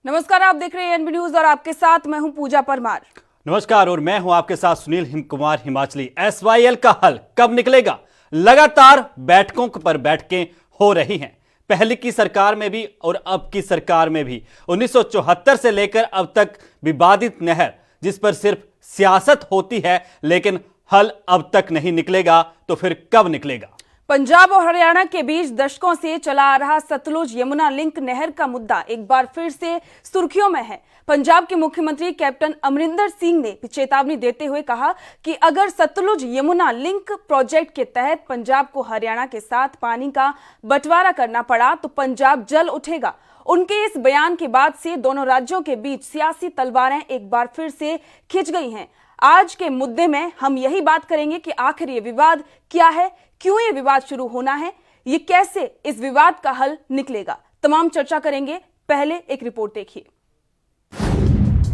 नमस्कार, आप देख रहे हैं एनबी न्यूज और आपके साथ मैं हूं पूजा परमार। नमस्कार और मैं हूं आपके साथ सुनील हिमकुमार हिमाचली। एसवाईएल का हल कब निकलेगा? लगातार बैठकों पर बैठकें हो रही हैं, पहले की सरकार में भी और अब की सरकार में भी। 1974 से लेकर अब तक विवादित नहर, जिस पर सिर्फ सियासत होती है लेकिन हल अब तक नहीं निकलेगा, तो फिर कब निकलेगा? पंजाब और हरियाणा के बीच दशकों से चला आ रहा सतलुज यमुना लिंक नहर का मुद्दा एक बार फिर से सुर्खियों में है। पंजाब के मुख्यमंत्री कैप्टन अमरिंदर सिंह ने चेतावनी देते हुए कहा कि अगर सतलुज यमुना लिंक प्रोजेक्ट के तहत पंजाब को हरियाणा के साथ पानी का बंटवारा करना पड़ा तो पंजाब जल उठेगा। उनके इस बयान के बाद से दोनों राज्यों के बीच सियासी तलवारें एक बार फिर से खिंच गई हैं। आज के मुद्दे में हम यही बात करेंगे कि आखिर ये विवाद क्या है, क्यों ये विवाद शुरू होना है, ये कैसे इस विवाद का हल निकलेगा, तमाम चर्चा करेंगे। पहले एक रिपोर्ट देखिए।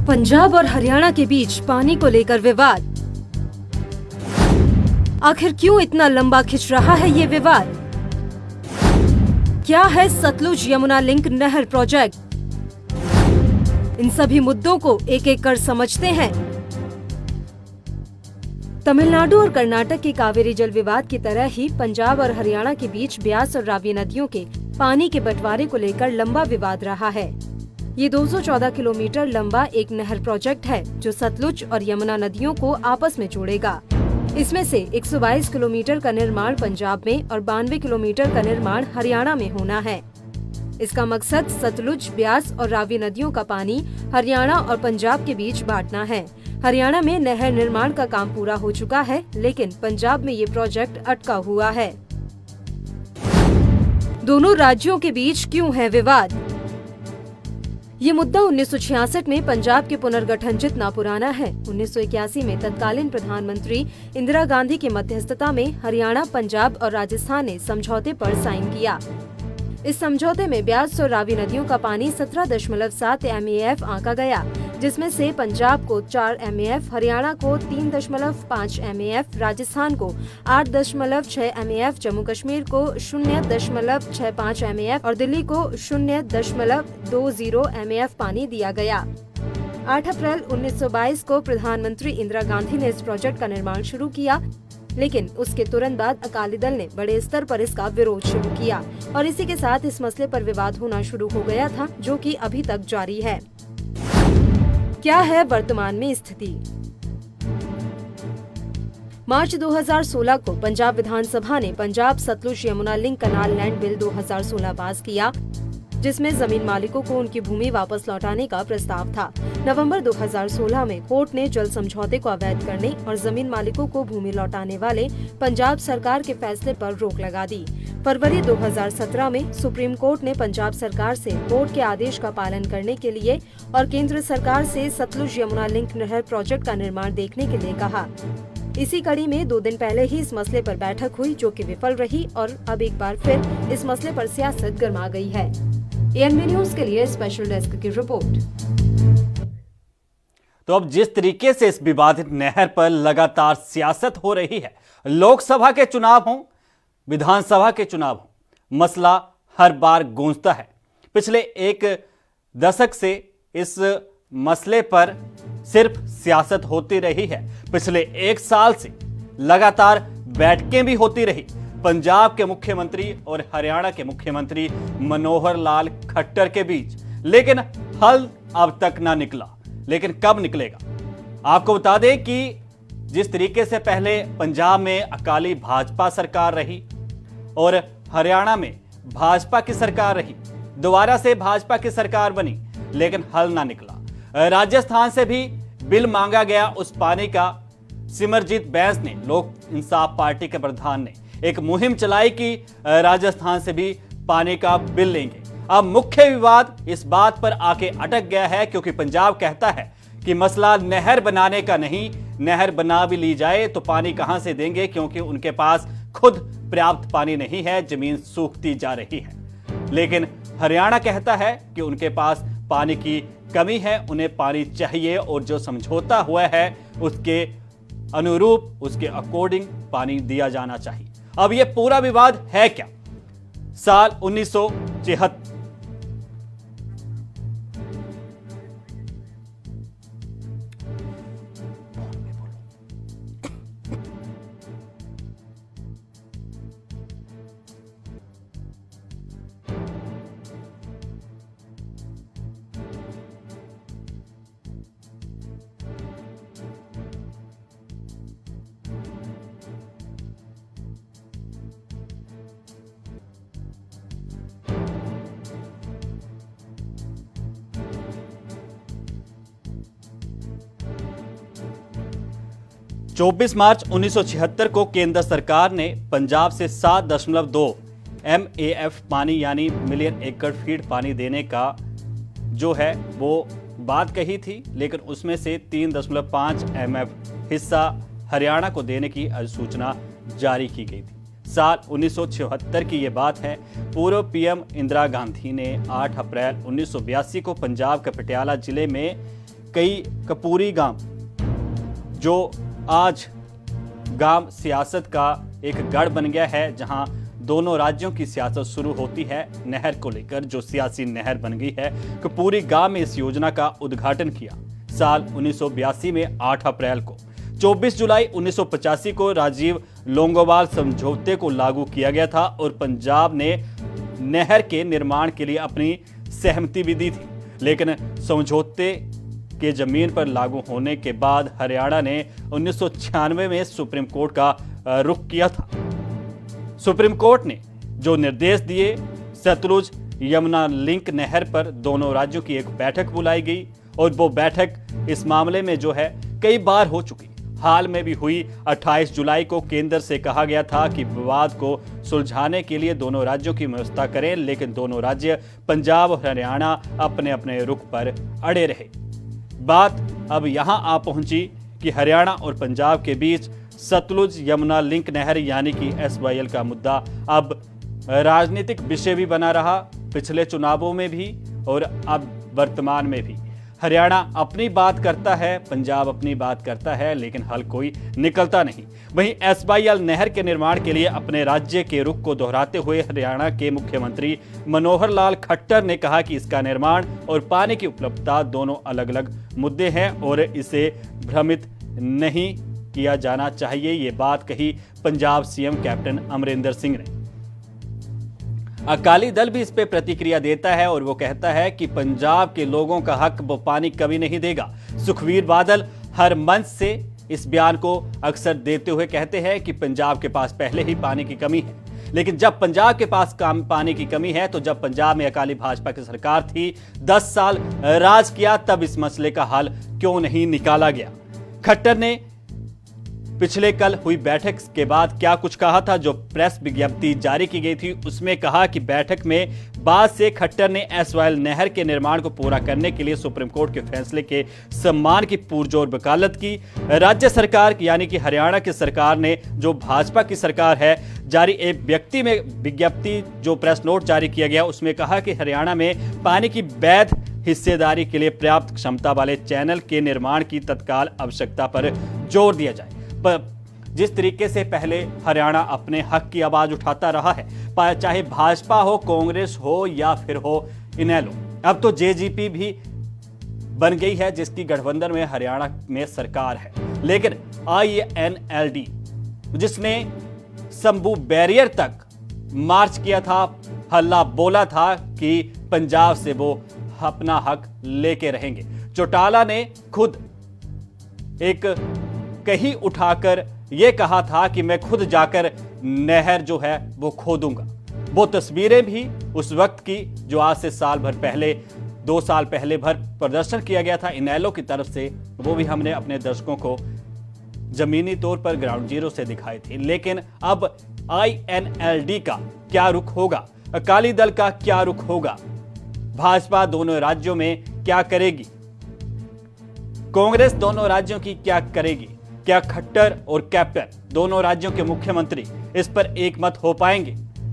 पंजाब और हरियाणा के बीच पानी को लेकर विवाद। आखिर क्यों इतना लंबा खिंच रहा है ये विवाद? क्या है सतलुज यमुना लिंक नहर प्रोजेक्ट? इन सभी मुद्दों को एक एक कर समझते हैं। तमिलनाडु और कर्नाटक के कावेरी जल विवाद की तरह ही पंजाब और हरियाणा के बीच ब्यास और रावी नदियों के पानी के बंटवारे को लेकर लंबा विवाद रहा है। ये 214 किलोमीटर लंबा एक नहर प्रोजेक्ट है जो सतलुज और यमुना नदियों को आपस में जोड़ेगा। इसमें से 122 किलोमीटर का निर्माण पंजाब में और 92 किलोमीटर का निर्माण हरियाणा में होना है। इसका मकसद सतलुज, ब्यास और रावी नदियों का पानी हरियाणा और पंजाब के बीच बांटना है। हरियाणा में नहर निर्माण का काम पूरा हो चुका है, लेकिन पंजाब में ये प्रोजेक्ट अटका हुआ है। दोनों राज्यों के बीच क्यों है विवाद? ये मुद्दा 1966 में पंजाब के पुनर्गठन जितना पुराना है। 1981 में तत्कालीन प्रधानमंत्री इंदिरा गांधी की मध्यस्थता में हरियाणा, पंजाब और राजस्थान ने समझौते पर साइन किया। इस समझौते में ब्यास और रावी नदियों का पानी 17.7 MAF आंका गया, जिसमें से पंजाब को 4 MAF, हरियाणा को 3.5 MAF, राजस्थान को 8.6 MAF, जम्मू कश्मीर को 0.65 MAF और दिल्ली को 0.20 MAF पानी दिया गया। 8 अप्रैल 1922 को प्रधानमंत्री इंदिरा गांधी ने इस प्रोजेक्ट का निर्माण शुरू किया, लेकिन उसके तुरंत बाद अकाली दल ने बड़े स्तर पर इसका विरोध शुरू किया और इसी के साथ इस मसले पर विवाद होना शुरू हो गया था, जो कि अभी तक जारी है। क्या है वर्तमान में स्थिति? मार्च 2016 को पंजाब विधानसभा ने पंजाब सतलुज यमुना लिंक कनाल लैंड बिल 2016 पास किया, जिसमें जमीन मालिकों को उनकी भूमि वापस लौटाने का प्रस्ताव था। नवंबर 2016 में कोर्ट ने जल समझौते को अवैध करने और जमीन मालिकों को भूमि लौटाने वाले पंजाब सरकार के फैसले पर रोक लगा दी। फरवरी 2017 में सुप्रीम कोर्ट ने पंजाब सरकार से कोर्ट के आदेश का पालन करने के लिए और केंद्र सरकार से सतलुज यमुना लिंक नहर प्रोजेक्ट का निर्माण देखने के लिए कहा। इसी कड़ी में 2 दिन पहले ही इस मसले पर बैठक हुई, जो कि विफल रही और अब एक बार फिर इस मसले पर सियासत गर्मा गई है। एएनबी न्यूज के लिए स्पेशल डेस्क की रिपोर्ट। तो अब जिस तरीके से इस विवादित नहर पर लगातार सियासत हो रही है, लोकसभा के चुनाव हों, विधानसभा के चुनाव हों, मसला हर बार गूंजता है। पिछले एक दशक से इस मसले पर सिर्फ सियासत होती रही है। पिछले 1 साल से लगातार बैठकें भी होती रही पंजाब के मुख्यमंत्री और हरियाणा के मुख्यमंत्री मनोहर लाल खट्टर के बीच, लेकिन हल अब तक ना निकला। लेकिन कब निकलेगा? आपको बता दें कि जिस तरीके से पहले पंजाब में अकाली भाजपा सरकार रही और हरियाणा में भाजपा की सरकार रही, दोबारा से भाजपा की सरकार बनी, लेकिन हल ना निकला। राजस्थान से भी बिल मांगा गया उस पानी का। सिमरजीत बैंस ने, लोक इंसाफ पार्टी के प्रधान ने, एक मुहिम चलाई कि राजस्थान से भी पानी का बिल लेंगे। अब मुख्य विवाद इस बात पर आके अटक गया है, क्योंकि पंजाब कहता है कि मसला नहर बनाने का नहीं, नहर बना भी ली जाए तो पानी कहां से देंगे, क्योंकि उनके पास खुद पर्याप्त पानी नहीं है, जमीन सूखती जा रही है। लेकिन हरियाणा कहता है कि उनके पास पानी की कमी है, उन्हें पानी चाहिए और जो समझौता हुआ है उसके अनुरूप, उसके अकॉर्डिंग पानी दिया जाना चाहिए। अब यह पूरा विवाद है क्या? साल 1973 24 मार्च 1976 को केंद्र सरकार ने पंजाब से 7.2 MAF पानी यानी मिलियन एकड़ फीट पानी देने का जो है वो बात कही थी, लेकिन उसमें से 3.5 MF हिस्सा हरियाणा को देने की अधिसूचना जारी की गई थी। साल 1976 की ये बात है। पूर्व पीएम इंदिरा गांधी ने 8 अप्रैल 1982 को पंजाब के पटियाला जिले में कई कपूरी गांव, जो आज गांव सियासत का एक गढ़ बन गया है, जहां दोनों राज्यों की सियासत शुरू होती है नहर को लेकर, जो सियासी नहर बन गई है। कपूरी गांव में इस योजना का उद्घाटन किया साल 1982 में 8 अप्रैल को। 24 जुलाई 1985 को राजीव लोंगोवाल समझौते को लागू किया गया था और पंजाब ने नहर के निर्माण के लिए अपनी सहमति भी दी थी, लेकिन समझौते के जमीन पर लागू होने के बाद हरियाणा ने 1996 में सुप्रीम कोर्ट का रुख किया था। सुप्रीम कोर्ट ने जो निर्देश दिए, सतलुज यमुना लिंक नहर पर दोनों राज्यों की एक बैठक बुलाई गई और वो बैठक इस मामले में जो है कई बार हो चुकी। हाल में भी हुई 28 जुलाई को केंद्र से कहा गया था कि विवाद को सुलझाने के लिए दोनों राज्यों की व्यवस्था करें, लेकिन दोनों राज्य पंजाब और हरियाणा अपने अपने रुख पर अड़े रहे। बात अब यहां आ पहुंची कि हरियाणा और पंजाब के बीच सतलुज यमुना लिंक नहर यानी कि SYL का मुद्दा अब राजनीतिक विषय भी बना रहा, पिछले चुनावों में भी और अब वर्तमान में भी। हरियाणा अपनी बात करता है, पंजाब अपनी बात करता है, लेकिन हल कोई निकलता नहीं। वहीं SYL नहर के निर्माण के लिए अपने राज्य के रुख को दोहराते हुए हरियाणा के मुख्यमंत्री मनोहर लाल खट्टर ने कहा कि इसका निर्माण और पानी की उपलब्धता दोनों अलग अलग मुद्दे हैं और इसे भ्रमित नहीं किया जाना चाहिए। ये बात कही पंजाब सीएम कैप्टन अमरिंदर सिंह ने। अकाली दल भी इस पे प्रतिक्रिया देता है और वो कहता है कि पंजाब के लोगों का हक वो पानी कभी नहीं देगा। सुखबीर बादल हर मंच से इस बयान को अक्सर देते हुए कहते हैं कि पंजाब के पास पहले ही पानी की कमी है, लेकिन जब पंजाब के पास पानी की कमी है तो जब पंजाब में अकाली भाजपा की सरकार थी, 10 साल राज किया, तब इस मसले का हल क्यों नहीं निकाला गया। खट्टर ने पिछले कल हुई बैठक के बाद क्या कुछ कहा था, जो प्रेस विज्ञप्ति जारी की गई थी उसमें कहा कि बैठक में बाद से खट्टर ने SYL नहर के निर्माण को पूरा करने के लिए सुप्रीम कोर्ट के फैसले के सम्मान की पुरजोर वकालत की। राज्य सरकार यानी कि हरियाणा की सरकार ने, जो भाजपा की सरकार है, जारी एक विज्ञप्ति जो प्रेस नोट जारी किया गया उसमें कहा कि हरियाणा में पानी की वैध हिस्सेदारी के लिए पर्याप्त क्षमता वाले चैनल के निर्माण की तत्काल आवश्यकता पर जोर दिया जाए। जिस तरीके से पहले हरियाणा अपने हक की आवाज उठाता रहा है, चाहे भाजपा हो, कांग्रेस हो या फिर हो इनेलो, अब तो JGP भी बन गई है जिसकी गठबंधन में हरियाणा में सरकार है। लेकिन INLD जिसने शंभू बैरियर तक मार्च किया था, हल्ला बोला था कि पंजाब से वो अपना हक लेके रहेंगे। चौटाला ने खुद एक कहीं उठाकर यह कहा था कि मैं खुद जाकर नहर जो है वो खोदूंगा। वो तस्वीरें भी उस वक्त की जो आज से साल भर पहले, 2 साल पहले भर प्रदर्शन किया गया था इनेलो की तरफ से, वो भी हमने अपने दर्शकों को जमीनी तौर पर ग्राउंड जीरो से दिखाई थी। लेकिन अब INLD का क्या रुख होगा, अकाली दल का क्या रुख होगा, भाजपा दोनों राज्यों में क्या करेगी, कांग्रेस दोनों राज्यों की क्या करेगी, क्या खट्टर और कैप्टन दोनों राज्यों के मुख्यमंत्री इस पर एक मत हो पाएंगे?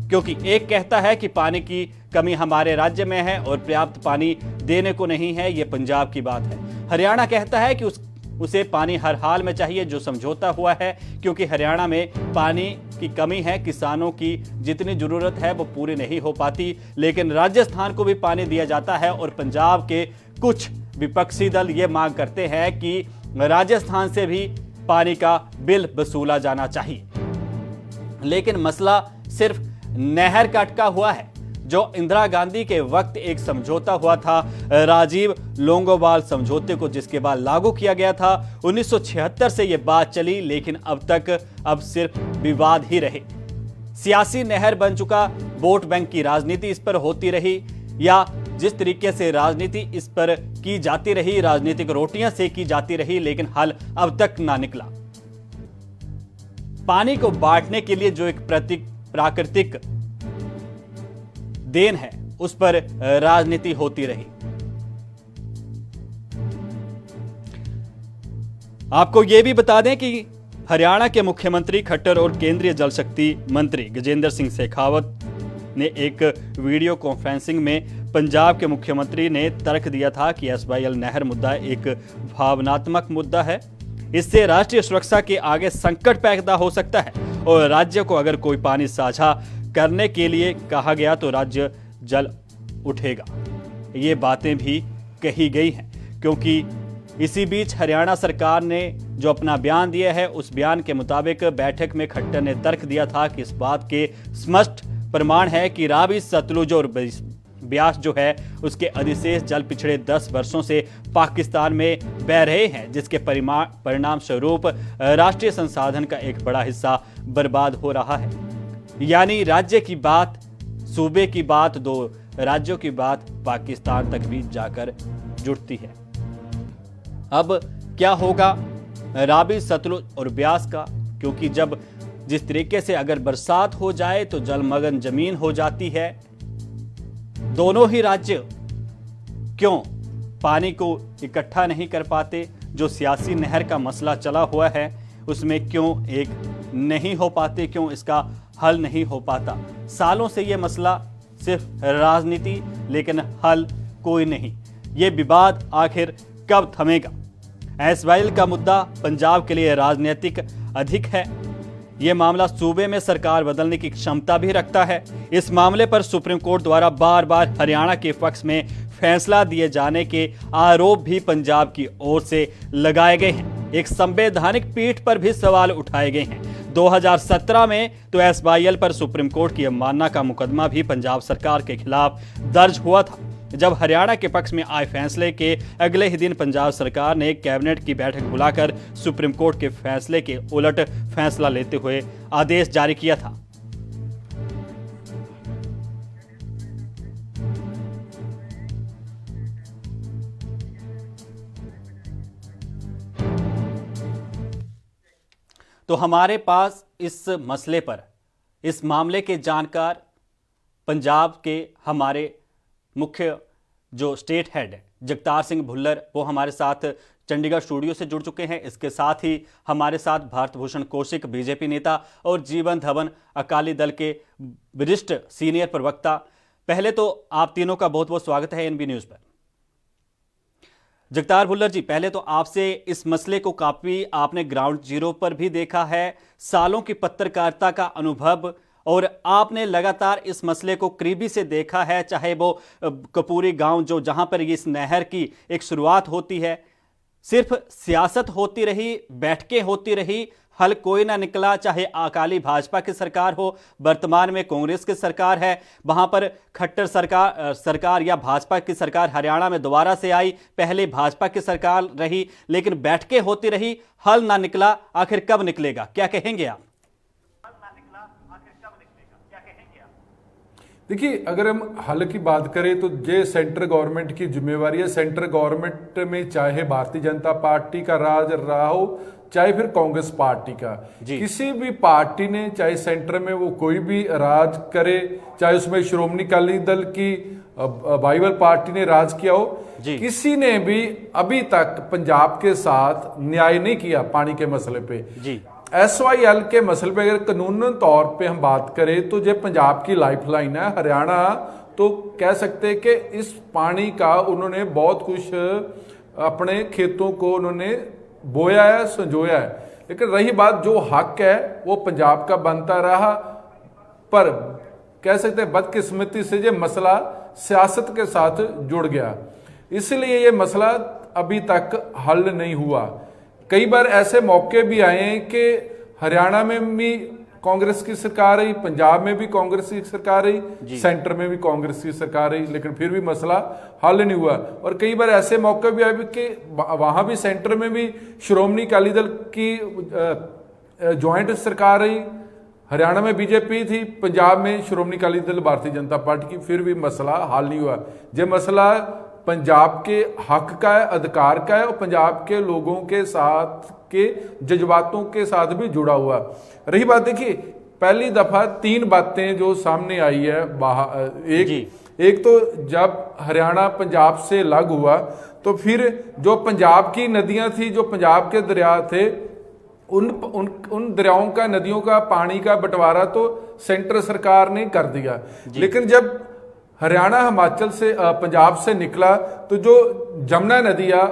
क्योंकि एक कहता है कि पानी की कमी हमारे राज्य में है और पर्याप्त पानी देने को नहीं है, ये पंजाब की बात है। हरियाणा कहता है कि उसे पानी हर हाल में चाहिए, जो समझौता हुआ है, क्योंकि हरियाणा में पानी की कमी है, किसानों की जितनी जरूरत है वो पूरी नहीं हो पाती, लेकिन राजस्थान को भी पानी दिया जाता है और पंजाब के कुछ विपक्षी दल ये मांग करते हैं कि राजस्थान से भी पानी का बिल वसूला जाना चाहिए। लेकिन मसला सिर्फ नहर का अटका हुआ है। जो इंदिरा गांधी के वक्त एक समझौता हुआ था, राजीव लोंगोवाल समझौते को, जिसके बाद लागू किया गया था 1976 से यह बात चली, लेकिन अब सिर्फ विवाद ही रहे। सियासी नहर बन चुका, वोट बैंक की राजनीति इस पर होती रही, या जिस तरीके से राजनीति इस पर की जाती रही, राजनीतिक रोटियां सेकी जाती रही, लेकिन हल अब तक ना निकला। पानी को बांटने के लिए जो एक प्राकृतिक देन है उस पर राजनीति होती रही। आपको यह भी बता दें कि हरियाणा के मुख्यमंत्री खट्टर और केंद्रीय जल शक्ति मंत्री गजेंद्र सिंह शेखावत ने एक वीडियो कॉन्फ्रेंसिंग में पंजाब के मुख्यमंत्री ने तर्क दिया था कि एसवाईएल नहर मुद्दा एक भावनात्मक मुद्दा है, इससे राष्ट्रीय सुरक्षा के आगे संकट पैदा हो सकता है और राज्य को अगर कोई पानी साझा करने के लिए कहा गया तो राज्य जल उठेगा। ये बातें भी कही गई हैं क्योंकि इसी बीच हरियाणा सरकार ने जो अपना बयान दिया है उस बयान के मुताबिक बैठक में खट्टर ने तर्क दिया था कि इस बात के स्पष्ट प्रमाण है कि रावी, सतलुज और ब्यास जो है उसके अधिशेष जल पिछले 10 वर्षों से पाकिस्तान में बह रहे हैं, जिसके परिणाम स्वरूप राष्ट्रीय संसाधन का एक बड़ा हिस्सा बर्बाद हो रहा है। यानी राज्य की बात, सूबे की बात, दो राज्यों की बात पाकिस्तान तक भी जाकर जुड़ती है। अब क्या होगा रावी, सतलुज और ब्यास का, क्योंकि जब जिस तरीके से अगर बरसात हो जाए तो जलमग्न जमीन हो जाती है, दोनों ही राज्य क्यों पानी को इकट्ठा नहीं कर पाते? जो सियासी नहर का मसला चला हुआ है उसमें क्यों एक नहीं हो पाते, क्यों इसका हल नहीं हो पाता? सालों से यह मसला सिर्फ राजनीति, लेकिन हल कोई नहीं। ये विवाद आखिर कब थमेगा? एसवाईएल का मुद्दा पंजाब के लिए राजनीतिक अधिक है। यह मामला सूबे में सरकार बदलने की क्षमता भी रखता है। इस मामले पर सुप्रीम कोर्ट द्वारा बार बार हरियाणा के पक्ष में फैसला दिए जाने के आरोप भी पंजाब की ओर से लगाए गए हैं। एक संवैधानिक पीठ पर भी सवाल उठाए गए हैं। 2017 में तो एसवाईएल पर सुप्रीम कोर्ट की अवमानना का मुकदमा भी पंजाब सरकार के खिलाफ दर्ज हुआ था। जब हरियाणा के पक्ष में आए फैसले के अगले ही दिन पंजाब सरकार ने कैबिनेट की बैठक बुलाकर सुप्रीम कोर्ट के फैसले के उलट फैसला लेते हुए आदेश जारी किया था। तो हमारे पास इस मसले पर, इस मामले के जानकार पंजाब के हमारे मुख्य जो स्टेट हेड है जगतार सिंह भुल्लर, वो हमारे साथ चंडीगढ़ स्टूडियो से जुड़ चुके हैं। इसके साथ ही हमारे साथ भारत भूषण कौशिक, बीजेपी नेता, और जीवन धवन, अकाली दल के वरिष्ठ सीनियर प्रवक्ता। पहले तो आप तीनों का बहुत बहुत स्वागत है एनबी न्यूज पर। जगतार भुल्लर जी, पहले तो आपसे इस मसले को काफी आपने ग्राउंड जीरो पर भी देखा है, सालों की पत्रकारिता का अनुभव, और आपने लगातार इस मसले को करीबी से देखा है, चाहे वो कपूरी गांव जो जहां पर इस नहर की एक शुरुआत होती है, सिर्फ सियासत होती रही, बैठकें होती रही, हल कोई ना निकला। चाहे अकाली भाजपा की सरकार हो, वर्तमान में कांग्रेस की सरकार है, वहां पर खट्टर सरकार या भाजपा की सरकार हरियाणा में दोबारा से आई, पहले भाजपा की सरकार रही, लेकिन बैठकें होती रही, हल ना निकला। आखिर कब निकलेगा, क्या कहेंगे आप? देखिए, अगर हम हल की बात करें तो ये सेंट्रल गवर्नमेंट की जिम्मेवारी है। सेंट्रल गवर्नमेंट में चाहे भारतीय जनता पार्टी का राज रहा हो, चाहे फिर कांग्रेस पार्टी का, किसी भी पार्टी ने, चाहे सेंटर में वो कोई भी राज करे, चाहे उसमें श्रोमणी अकाली दल की बाइबल पार्टी ने राज किया हो, किसी ने भी अभी तक पंजाब के साथ न्याय नहीं किया पानी के मसले पे। एसवाईएल के मसले पे अगर कानूनन तौर पे हम बात करें तो ये पंजाब की लाइफलाइन है। हरियाणा तो कह सकते हैं कि इस पानी का उन्होंने बहुत कुछ अपने खेतों को उन्होंने बोया है, संजोया है, लेकिन रही बात जो हक है वो पंजाब का बनता रहा। पर कह सकते हैं बदकिस्मती से ये मसला सियासत के साथ जुड़ गया, इसलिए ये मसला अभी तक हल नहीं हुआ। कई बार ऐसे मौके भी आए हैं कि हरियाणा में भी कांग्रेस की सरकार रही, पंजाब में भी कांग्रेस की सरकार रही, सेंटर में भी कांग्रेस की सरकार रही, लेकिन फिर भी मसला हल नहीं हुआ। और कई बार ऐसे मौके भी आए कि वहां भी सेंटर में भी श्रोमणी अकाली दल की ज्वाइंट सरकार रही, हरियाणा में बीजेपी थी, पंजाब में श्रोमणी अकाली दल भारतीय जनता पार्टी की, फिर भी मसला हल नहीं हुआ। ये मसला पंजाब के हक का है, अधिकार का है और पंजाब के लोगों के साथ के जज्बातों के साथ भी जुड़ा हुआ। रही बात, देखिए पहली दफा 3 बातें जो सामने आई है एक तो जब हरियाणा पंजाब से अलग हुआ तो फिर जो पंजाब की नदियां थी, जो पंजाब के दरिया थे, उन दरियाओं का, नदियों का पानी का बंटवारा तो सेंटर सरकार ने कर दिया। लेकिन जब हरियाणा हिमाचल से पंजाब से निकला तो जो जमुना नदिया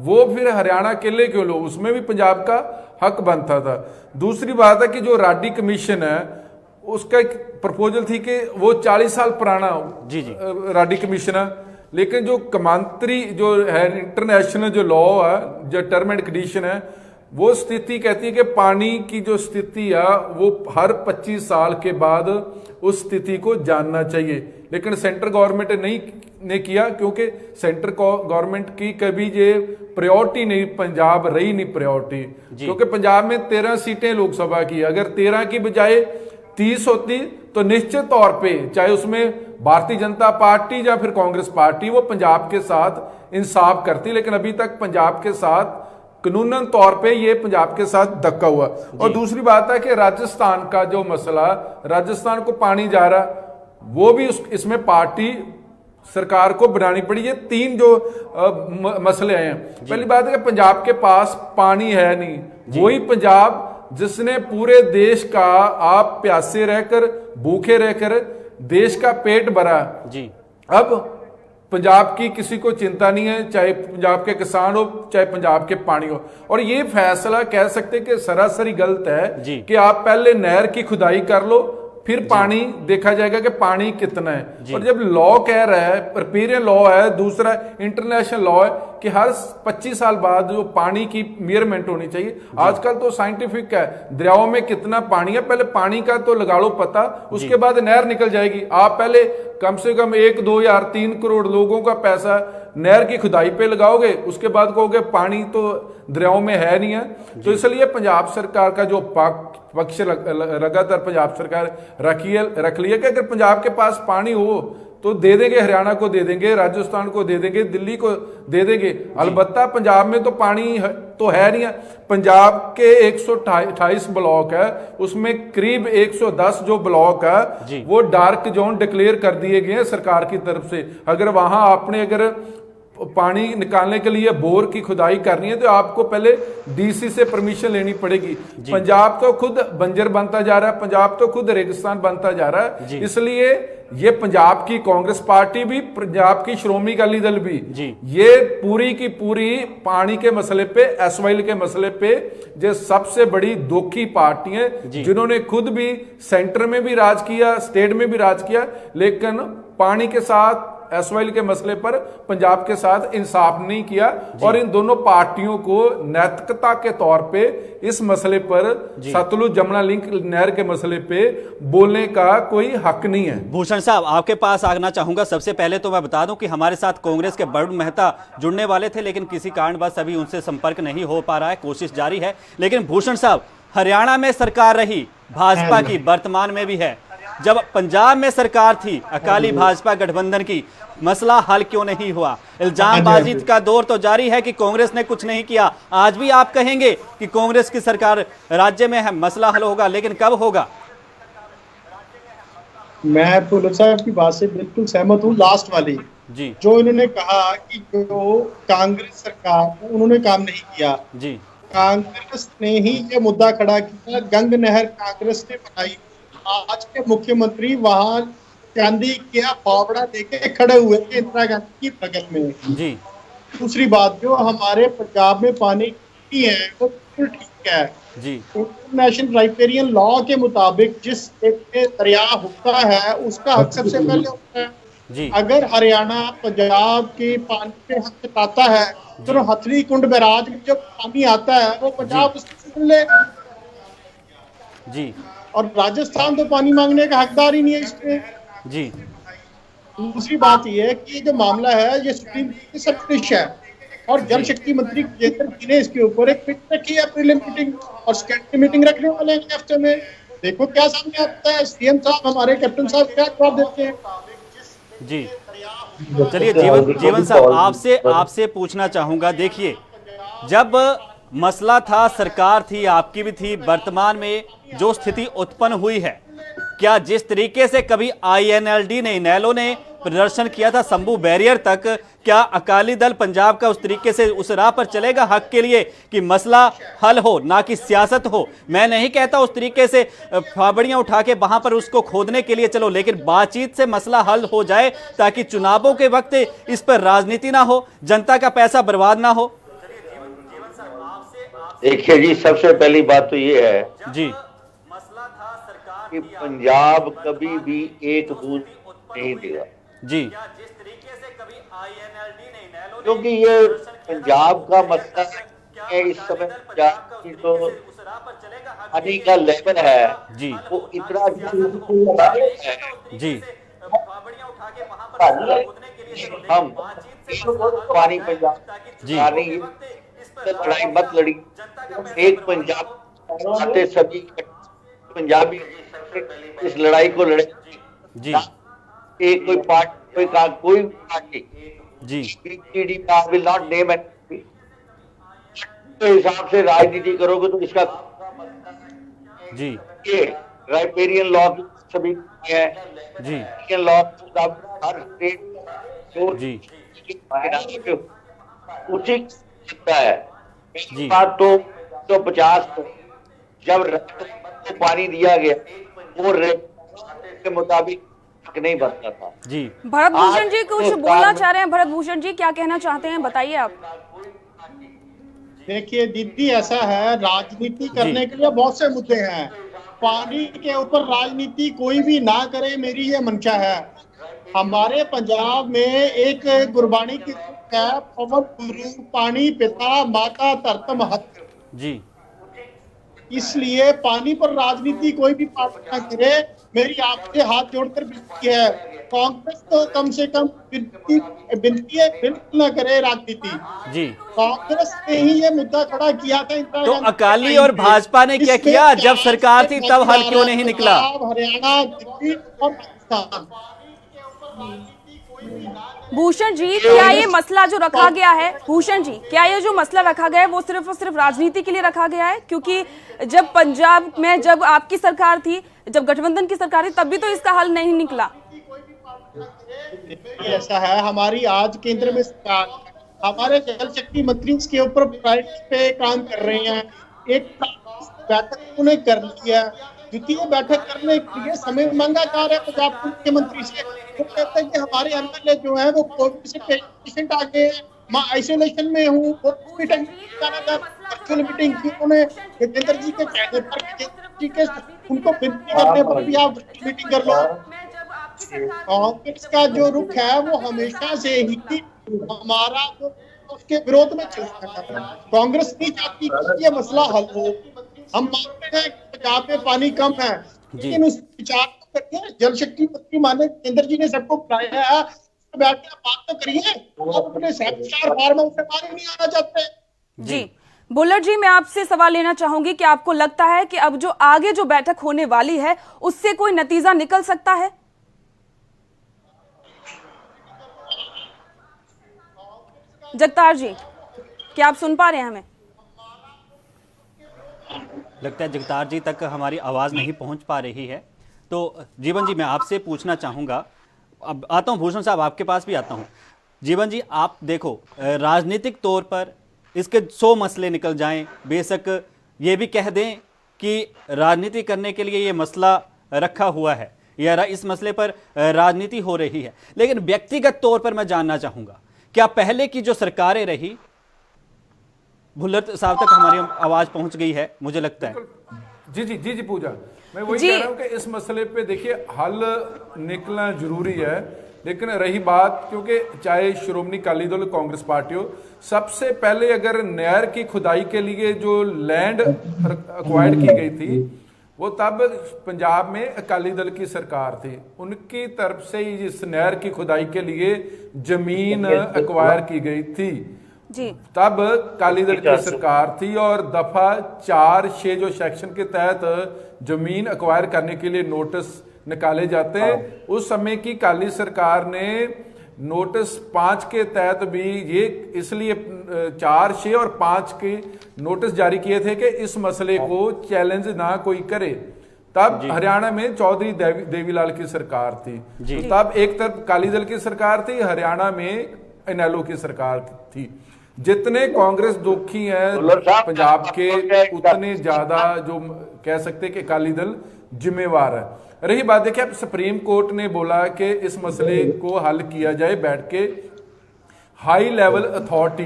वो फिर हरियाणा के लिए क्यों लो, उसमें भी पंजाब का हक बनता था। दूसरी बात है कि जो राडी कमीशन है उसका एक प्रपोजल थी कि वो 40 साल पुराना राडी कमीशन है, लेकिन जो कमांतरी जो है इंटरनेशनल जो लॉ है, जो टर्म एंड कंडीशन है, वो स्थिति कहती है कि पानी की जो स्थिति है वो हर 25 साल के बाद उस स्थिति को जानना चाहिए। लेकिन सेंट्रल गवर्नमेंट ने किया, क्योंकि सेंट्रल गवर्नमेंट की कभी ये प्रायोरिटी नहीं, पंजाब रही नहीं प्रायोरिटी, क्योंकि पंजाब में 13 सीटें लोकसभा की, अगर 13 की बजाय 30 होती तो निश्चित तौर पे चाहे उसमें भारतीय जनता पार्टी या फिर कांग्रेस पार्टी वो पंजाब के साथ इंसाफ करती, लेकिन अभी तक पंजाब के साथ कानूनन तौर पे ये पंजाब के साथ धक्का हुआ। और दूसरी बात है कि राजस्थान का जो मसला, राजस्थान को पानी जा रहा, वो भी इसमें पार्टी सरकार को बनानी पड़ी। ये 3 जो मसले हैं। पहली बात है कि पंजाब के पास पानी है नहीं, वही पंजाब जिसने पूरे देश का, आप प्यासे रहकर, भूखे रहकर देश का पेट भरा जी। अब पंजाब की किसी को चिंता नहीं है, चाहे पंजाब के किसान हो, चाहे पंजाब के पानी हो। और ये फैसला कह सकते कि सरासरी गलत है कि आप पहले नहर की खुदाई कर लो, फिर पानी देखा जाएगा कि पानी कितना है। और जब लॉ कह रहा है, रिपेरियन लॉ है, दूसरा इंटरनेशनल लॉ है कि हर 25 साल बाद जो पानी की मेजरमेंट होनी चाहिए। आजकल तो साइंटिफिक है, दरियाओं में कितना पानी है, पहले पानी का तो लगा लो पता, उसके बाद नहर निकल जाएगी। आप पहले कम से कम 1, 2 या 3 करोड़ लोगों का पैसा नहर की खुदाई पे लगाओगे, उसके बाद कहोगे पानी तो दरियाओं में है नहीं है। तो इसलिए पंजाब सरकार का जो पक्ष लगातार पंजाब सरकार रख लिया कि अगर पंजाब के पास पानी हो तो दे देंगे, हरियाणा को दे देंगे, राजस्थान को दे देंगे, दिल्ली को दे देंगे। अलबत्ता पंजाब में तो पानी तो है नहीं है। पंजाब के 128 ब्लॉक है, उसमें करीब 110 जो ब्लॉक है वो डार्क जोन डिक्लेयर कर दिए गए हैं सरकार की तरफ से। अगर वहां आपने अगर पानी निकालने के लिए बोर की खुदाई करनी है तो आपको पहले डीसी से परमिशन लेनी पड़ेगी। पंजाब तो खुद बंजर बनता जा रहा है, पंजाब तो खुद रेगिस्तान बनता जा रहा है। इसलिए ये पंजाब की कांग्रेस पार्टी भी, पंजाब की श्रोमणी अकाली दल भी, ये पूरी की पूरी पानी के मसले पे, एसवाइल के मसले पे जो सबसे बड़ी दोखी पार्टी है, जिन्होंने खुद भी सेंटर में भी राज किया, स्टेट में भी राज किया, लेकिन पानी के साथ, एसवाइल के मसले पर पंजाब के साथ इंसाफ नहीं किया। और इन दोनों पार्टियों को नैतिकता के तौर पे इस मसले पर, सतलुज जमुना लिंक नहर के मसले पे बोलने का कोई हक नहीं है। भूषण साहब, आपके पास आना चाहूंगा। सबसे पहले तो मैं बता दूं कि हमारे साथ कांग्रेस के वरुण मेहता जुड़ने वाले थे, लेकिन किसी कारणवश अभी उनसे संपर्क नहीं हो पा रहा है, कोशिश जारी है। लेकिन भूषण साहब, हरियाणा में सरकार रही भाजपा की, वर्तमान में भी है, जब पंजाब में सरकार थी अकाली भाजपा गठबंधन की, मसला हल क्यों नहीं हुआ? इल्जामबाजी का दौर तो जारी है कि कांग्रेस ने कुछ नहीं किया। आज भी आप कहेंगे कि कांग्रेस की सरकार राज्य में है, मसला हल होगा, लेकिन कब होगा? मैं पुलर साहब की बात से बिल्कुल सहमत हूँ। लास्ट वाली जी, जो इन्होंने कहा कि जो कांग्रेस सरकार, उन्होंने काम नहीं किया जी। कांग्रेस ने ही ये मुद्दा खड़ा किया, गंग नहर कांग्रेस ने बनाई। आज के मुख्यमंत्री वहां चांदी क्या फावड़ा देके खड़े हुए थे इंदिरा गांधी की बगल में जी। दूसरी बात, जो हमारे पंजाब में पानी की है वो बिल्कुल ठीक है जी। इंटरनेशनल राइपेरियन लॉ के मुताबिक जिस स्टेट में दरिया होता है उसका हक सबसे पहले होता है जी। अगर हरियाणा पंजाब के पानी पे हक जताता है तो हथनी कुंड बैराज में जो पानी आता है वो पंजाब उससे सुन ले जी। और राजस्थान तो पानी मांगने का हकदार ही नहीं है इसमें जी। दूसरी बात यह है कि जो मामला है ये सुप्रीम कोर्ट की सब्सिडिश है और जल शक्ति मंत्री गजेंद्र जी ने इसके ऊपर एक मीटिंग रखी है, प्रीलिम मीटिंग, और सेकेंडरी मीटिंग रखने वाले हैं हफ्ते में। देखो क्या सामने आता है। सीएम साहब, हमारे कैप्टन साहब क्या जवाब देते हैं। जी चलिए जीवन साहब आपसे पूछना चाहूंगा, देखिए जब मसला था, सरकार थी, आपकी भी थी, वर्तमान में जो स्थिति उत्पन्न हुई है, क्या जिस तरीके से कभी INLD ने, इनेलो ने प्रदर्शन किया था शंभू बैरियर तक, क्या अकाली दल पंजाब का उस तरीके से उस राह पर चलेगा हक के लिए कि मसला हल हो, ना कि सियासत हो? मैं नहीं कहता उस तरीके से फावड़ियां उठा के वहां पर उसको खोदने के लिए चलो, लेकिन बातचीत से मसला हल हो जाए ताकि चुनावों के वक्त इस पर राजनीति ना हो, जनता का पैसा बर्बाद ना हो। देखिए जी, सबसे पहली बात तो ये है जी कि पंजाब कभी भी एक बूंद नहीं देगा जी, क्योंकि ये पंजाब का मसला है। इस समय पंजाब की जो पानी का लेवल है जी वो इतना है जी हम पानी पंजाब जी। लड़ाई मत लड़ी, एक पंजाब आते सभी पंजाबी इस लड़ाई को लड़े जी एक कोई पार्टी कोई पार्टी जी विल नॉट नेम एंड हिसाब से राजनीति करोगे तो इसका जी ये राइपेरियन लॉ की सभी है जी लॉ हर स्टेट जी उचित सकता है। जी। बात तो 50 जब को पानी दिया गया वो के मुताबिक नहीं बनता था। जी भरत भूषण जी कुछ तो बोलना चाह रहे हैं। भरत भूषण जी क्या कहना चाहते हैं, बताइए आप। देखिए दीदी, ऐसा है, राजनीति करने के लिए बहुत से मुद्दे हैं। पानी के ऊपर राजनीति कोई भी ना करे, मेरी ये मंशा है। हमारे पंजाब में एक गुरबाणी की है, पवन गुरु पानी पिता माता धरत महत। जी इसलिए पानी पर राजनीति कोई भी पार्टी ना करे, मेरी आपसे हाथ जोड़कर विनती है। कांग्रेस तो कम से कम विनती है, बिल्कुल न करे राजनीति। जी कांग्रेस ने ही ये मुद्दा खड़ा किया था। तो अकाली और भाजपा ने क्या किया जब सरकार थी, तब हल क्यों नहीं निकला? हरियाणा, दिल्ली और पाकिस्तान। भूषण जी, क्या ये मसला जो रखा गया है, भूषण जी क्या ये जो मसला रखा गया है वो सिर्फ और सिर्फ राजनीति के लिए रखा गया है? क्योंकि जब पंजाब में जब आपकी सरकार थी, जब गठबंधन की सरकार थी, तब भी तो इसका हल नहीं निकला। ऐसा है, हमारी आज केंद्र में सरकार, हमारे जल शक्ति मंत्री इसके ऊपर पे काम कर रहे हैं। एक बैठक उन्हें कर लिया, द्वितीय बैठक करने के लिए समय मांगा जा रहा है पंजाब के मुख्यमंत्री से। वो कहते हैं कि हमारे एमएलए जो है वो कोविड से पेशेंट आ गए, मैं आइसोलेशन में हूँ, वो मीटिंग मीटिंग की उन्होंने जितेंद्र जी के कहने पर उनको विनती करने पर भी आप मीटिंग कर लो। कांग्रेस का जो रुख है वो हमेशा से ही हमारा उसके विरोध में चलता है। कांग्रेस नहीं चाहती कि ये मसला हल हो। हम मानते हैं कि पंजाब में पानी कम है, लेकिन उस विचार को करिए। जल शक्ति मंत्री माने केंद्र जी ने सबको बुलाया है, बैठ के बात तो करिए। आप अपने 7-4 फार्मों से पानी नहीं आना चाहते। जी बुल्लट जी, मैं आपसे सवाल लेना चाहूंगी कि आपको लगता है कि अब जो आगे जो बैठक होने वाली है उससे कोई नतीजा निकल सकता है? जगतार जी, क्या आप सुन पा रहे हैं हमें? लगता है जगतार जी तक हमारी आवाज़ नहीं पहुंच पा रही है। तो जीवन जी, मैं आपसे पूछना चाहूँगा, अब आता हूँ भूषण साहब आपके पास भी आता हूँ। जीवन जी, आप देखो राजनीतिक तौर पर इसके 100 मसले निकल जाएं, बेशक ये भी कह दें कि राजनीति करने के लिए ये मसला रखा हुआ है या इस मसले पर राजनीति हो रही है, लेकिन व्यक्तिगत तौर पर मैं जानना चाहूँगा, क्या पहले की जो सरकारें रही, भुल्लर साहब तक हमारी आवाज पहुंच गई है मुझे लगता है। जी पूजा, मैं वही कह रहा हूं कि इस मसले पे देखिए हल निकलना जरूरी है। लेकिन रही बात, क्योंकि चाहे श्रोमणी अकाली दल कांग्रेस पार्टी हो, सबसे पहले अगर नहर की खुदाई के लिए जो लैंड अक्वायर्ड की गई थी वो तब पंजाब में अकाली दल की सरकार थी, उनकी तरफ से ही इस नहर की खुदाई के लिए जमीन अक्वायर की गई थी जी। तब अकाली दल की सरकार थी और दफा 4-6 जो सेक्शन के तहत जमीन अक्वायर करने के लिए नोटिस निकाले जाते हैं। उस समय की काली सरकार ने नोटिस 5 के तहत भी ये इसलिए 4, 6 और 5 के नोटिस जारी किए थे कि इस मसले को चैलेंज ना कोई करे। तब हरियाणा में चौधरी देवीलाल की सरकार थी, तो तब एक तरफ अकाली दल की सरकार थी, हरियाणा में इनेलो की सरकार थी। जितने कांग्रेस दुखी हैं पंजाब के, उतने ज्यादा जो कह सकते हैं कि अकाली दल जिम्मेवार है। रही बात देखिए, अब सुप्रीम कोर्ट ने बोला कि इस मसले को हल किया जाए बैठ के हाई लेवल अथॉरिटी,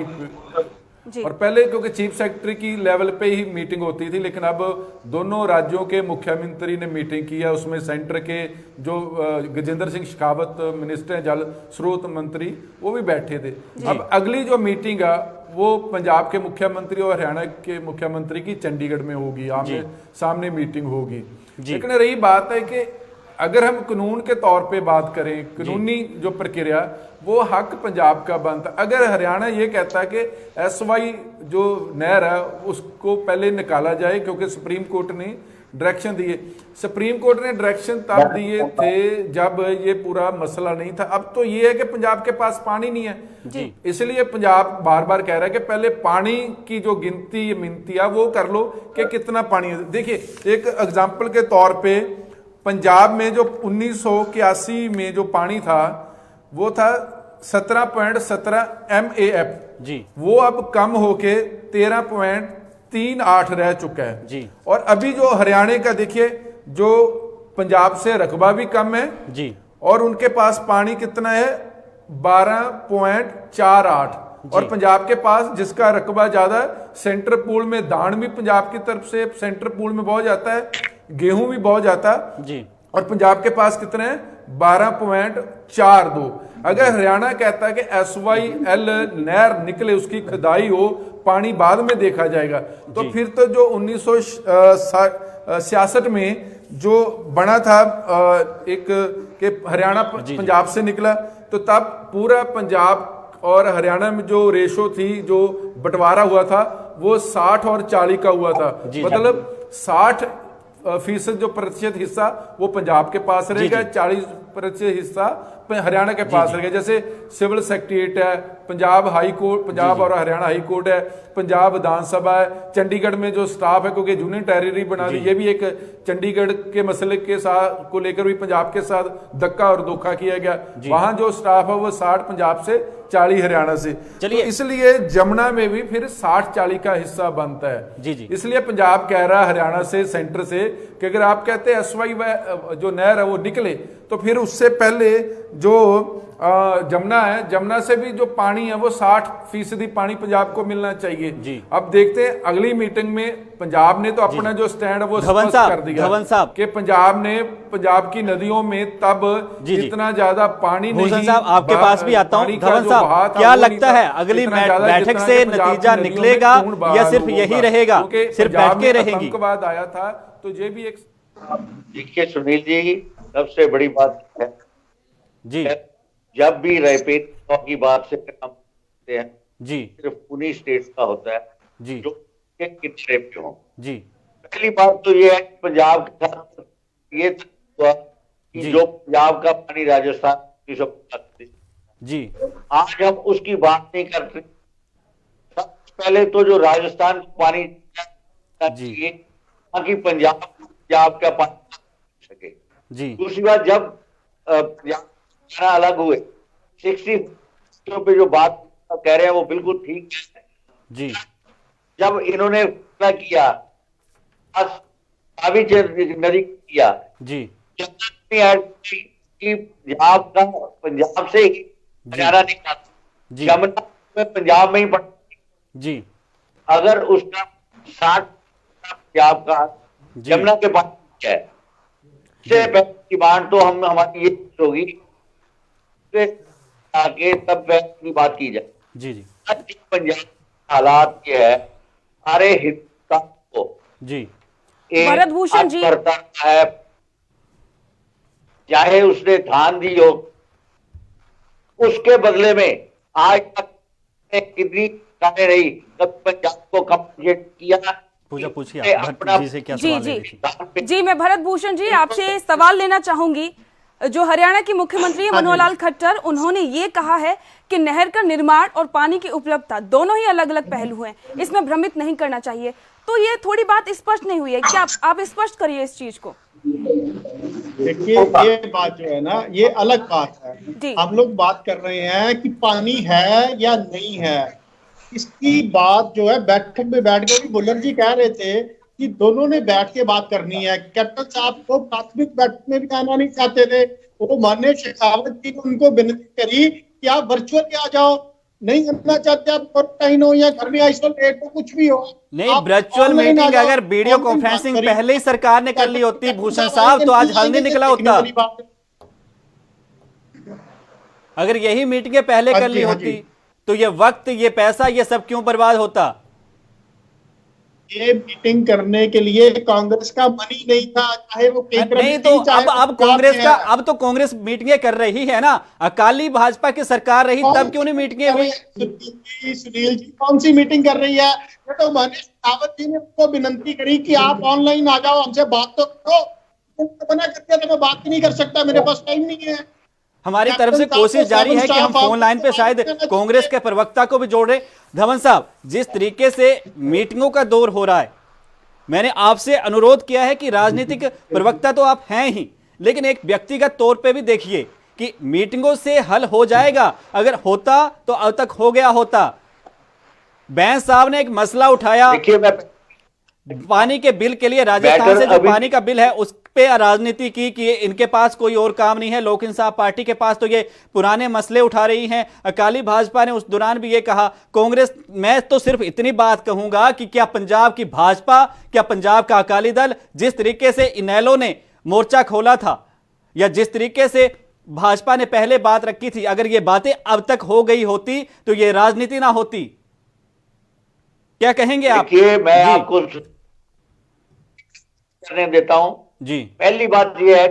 और पहले क्योंकि चीफ सेक्रेटरी की लेवल पे ही मीटिंग होती थी, लेकिन अब दोनों राज्यों के मुख्यमंत्री ने मीटिंग की है। उसमें सेंटर के जो गजेंद्र सिंह शेखावत मिनिस्टर जल स्रोत मंत्री वो भी बैठे थे। अब अगली जो मीटिंग है वो पंजाब के मुख्यमंत्री और हरियाणा के मुख्यमंत्री की चंडीगढ़ में होगी, आमने सामने मीटिंग होगी। लेकिन रही बात है कि अगर हम कानून के तौर पे बात करें, कानूनी जो प्रक्रिया वो हक पंजाब का बनता। अगर हरियाणा ये कहता है कि SY जो नहर है उसको पहले निकाला जाए, क्योंकि सुप्रीम कोर्ट ने डायरेक्शन दिए, सुप्रीम कोर्ट ने डायरेक्शन तब दिए थे जब ये पूरा मसला नहीं था। अब तो ये है कि पंजाब के पास पानी नहीं है, इसलिए पंजाब बार बार कह रहा है कि पहले पानी की जो गिनती मिनती है वो कर लो कि कितना पानी है। देखिए एक एग्जाम्पल के तौर पे पंजाब में जो 1981 में जो पानी था वो था 17.17 MAF, वो अब कम होके 13.38 रह चुका है। और अभी जो हरियाणा का देखिए, जो पंजाब से रकबा भी कम है और उनके पास पानी कितना है 12.48, और पंजाब के पास जिसका रकबा ज्यादा है, सेंट्रल पूल में धान भी पंजाब की तरफ से सेंट्रल पूल में बहुत जाता है, गेहूं भी बहुत जाता है, और पंजाब के पास कितने हैं 12.42। अगर हरियाणा कहता है कि SYL नहर निकले, उसकी खुदाई हो, पानी बाद में देखा जाएगा, तो फिर तो जो 1966 में जो बना था एक के हरियाणा पंजाब से निकला, तो तब पूरा पंजाब और हरियाणा में जो रेशो थी, जो बंटवारा हुआ था, वो 60 और 40 का हुआ था। मतलब 60% जो प्रतिशत हिस्सा वो पंजाब के पास रहेगा, 40% हिस्सा हरियाणा के पास रहेगा। जैसे सिविल सेक्रेटरीट है, पंजाब हाई कोर्ट, पंजाब और हरियाणा हाई कोर्ट है, पंजाब विधानसभा है, चंडीगढ़ में जो स्टाफ है, क्योंकि यूनियन टेरिटरी बना दी, ये भी एक चंडीगढ़ के मसले के साथ को लेकर भी पंजाब के साथ धक्का और धोखा किया गया। वहां जो स्टाफ है वो 60 पंजाब से, 40 हरियाणा से। तो इसलिए जमुना में भी फिर 60-40 का हिस्सा बनता है। इसलिए पंजाब कह रहा है हरियाणा से, सेंटर से, कि अगर आप कहते हैं SY जो नहर है वो निकले, तो फिर उससे पहले जो जमुना है, जमुना से भी जो पानी है वो 60% पानी पंजाब को मिलना चाहिए। अब देखते हैं अगली मीटिंग में पंजाब ने तो अपना जो स्टैंड है वो स्पष्ट कर दिया कि पंजाब ने पंजाब की नदियों में तब जितना ज्यादा पानी नहीं। भूषण साहब आपके पास भी आता हूं। धवन साहब क्या लगता है अगली बैठक से नतीजा निकलेगा या सिर्फ यही रहेगा, सिर्फ बैठ के रहेंगी? आतंकवाद आया था तो ये भी एक देखिए सुनील जी, सबसे बड़ी बात है जब भी रैपिड की बात से हम करते हैं सिर्फ उन्हीं स्टेट्स का होता है जो किनारे पे हो। पहली बात तो ये है कि पंजाब के साथ ये हुआ कि जो पंजाब का पानी राजस्थान आज हम उसकी बात नहीं करते। सबसे पहले तो जो राजस्थान का पानी चाहिए ताकि पंजाब का पानी सके। दूसरी बात, जब अलग हुए 60 पे जो बात कह रहे हैं वो बिल्कुल ठीक है। जब इन्होंने किया नदी किया पंजाब से हरियाणा निकला, जमुना में पंजाब में ही पड़ा। अगर उसका 60 पंजाब का जमुना के पास है, की बात तो हमारी ये होगी आगे तब की बात की जाए। पंजाब हालात ये है, सारे हिंदुस्तान को भरत भूषण जी करता है, चाहे उसने धान दी हो, उसके बदले में आज तक कितनी नहीं, तब पंजाब को कंपनसेट किया पूजा पूछिए आप भट्ट जी से क्या जी सवाल जी है, देखिए। जी मैं भरत भूषण जी आपसे सवाल लेना चाहूंगी। जो हरियाणा के मुख्यमंत्री मनोहर लाल खट्टर, उन्होंने ये कहा है कि नहर का निर्माण और पानी की उपलब्धता दोनों ही अलग अलग पहलू हैं, इसमें भ्रमित नहीं करना चाहिए। तो ये थोड़ी बात स्पष्ट नहीं हुई है क्या? आप स्पष्ट करिए इस चीज को। देखिए, ये बात जो है ना, ये अलग बात है। हम लोग बात कर रहे हैं कि पानी है या नहीं है, इसकी बात जो है बैठक में बैठ कर भुल्लर जी कह रहे थे कि दोनों ने बैठ के बात करनी है। कैप्टन साहब को प्राथमिक बैठक में भी आना नहीं चाहते थे, वो माननीय शेखावत जी ने उनको विनती करी कि आप वर्चुअली आ जाओ, नहीं आना चाहते आप क्वारंटाइन हो या घर में आइसोलेट हो, कुछ भी हो नहीं, वर्चुअल मीटिंग अगर वीडियो कॉन्फ्रेंसिंग पहले ही सरकार ने कर ली होती भूषण साहब, तो आज हल नहीं निकला होता। अगर यही मीटिंगें पहले कर ली होती तो ये वक्त, ये पैसा, ये सब क्यों बर्बाद होता? ये मीटिंग करने के लिए कांग्रेस का मन ही नहीं था, चाहे वो केंद्र नहीं तो अब कांग्रेस का, अब तो कांग्रेस मीटिंगें कर रही है ना। अकाली भाजपा की सरकार रही तब क्यों नहीं मीटिंगें हुई? सुनील जी कौन सी मीटिंग कर रही है? ये तो माननीय शेखावत जी ने उनको विनती करी कि आप ऑनलाइन आ जाओ, हमसे बात तो करो। मना करते थे मैं बात ही नहीं कर सकता, मेरे पास टाइम नहीं है। हमारी तरफ से कोशिश जारी है कि हम फोन लाइन पे शायद कांग्रेस के प्रवक्ता को भी जोड़ रहे। धवन साहब, जिस तरीके से मीटिंगों का दौर हो रहा है, मैंने आपसे अनुरोध किया है कि राजनीतिक प्रवक्ता तो आप हैं ही, लेकिन एक व्यक्तिगत तौर पे भी देखिए कि मीटिंगों से हल हो जाएगा। अगर होता तो अब तक हो गया होता। बैंस साहब ने एक मसला उठाया, देखिए मैं पानी के बिल के लिए, राजस्थान से जो पानी का बिल है उस पे राजनीति की कि इनके पास कोई और काम नहीं है। लोक इंसाफ पार्टी के पास तो ये पुराने मसले उठा रही हैं। अकाली भाजपा ने उस दौरान भी ये कहा। कांग्रेस, मैं तो सिर्फ इतनी बात कहूंगा कि क्या पंजाब की भाजपा, क्या पंजाब का अकाली दल, जिस तरीके से इनेलो ने मोर्चा खोला था या जिस तरीके से भाजपा ने पहले बात रखी थी, अगर ये बातें अब तक हो गई होती तो ये राजनीति ना होती। क्या कहेंगे आप? देखिए मैं आपको करने देता हूं जी। पहली बात यह है,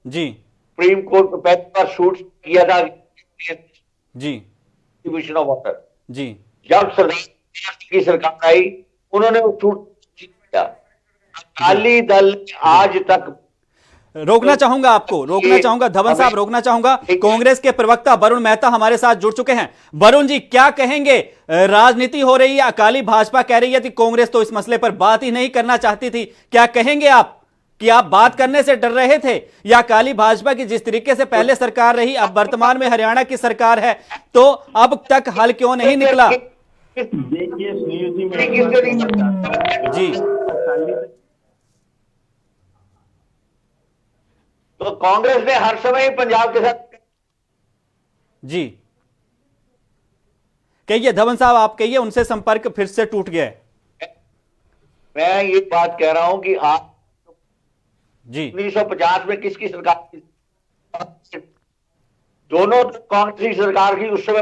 जी सुप्रीम कोर्ट को पहली बार शूट किया था जी डिस्ट्रीब्यूशन ऑफ वाटर। जी जब सरकार की सरकार आई, उन्होंने वो शूट किया। अकाली दल आज तक रोकना चाहूंगा, आपको रोकना चाहूंगा धवन साहब, रोकना चाहूंगा। कांग्रेस के प्रवक्ता वरुण मेहता हमारे साथ जुड़ चुके हैं। वरुण जी, क्या कहेंगे? राजनीति हो रही है, अकाली भाजपा कह रही है कि कांग्रेस तो इस मसले पर बात ही नहीं करना चाहती थी। क्या कहेंगे आप कि आप बात करने से डर रहे थे, या अकाली भाजपा की जिस तरीके से पहले सरकार रही, अब वर्तमान में हरियाणा की सरकार है, तो अब तक हल क्यों नहीं निकला? जी तो कांग्रेस ने हर समय पंजाब के साथ। जी कहिए धवन साहब, आप कहिए, उनसे संपर्क फिर से टूट गया है। मैं ये बात कह रहा हूं कि आप जी 1950 में किसकी सरकार थी? दोनों कांग्रेस की सरकार की उस समय।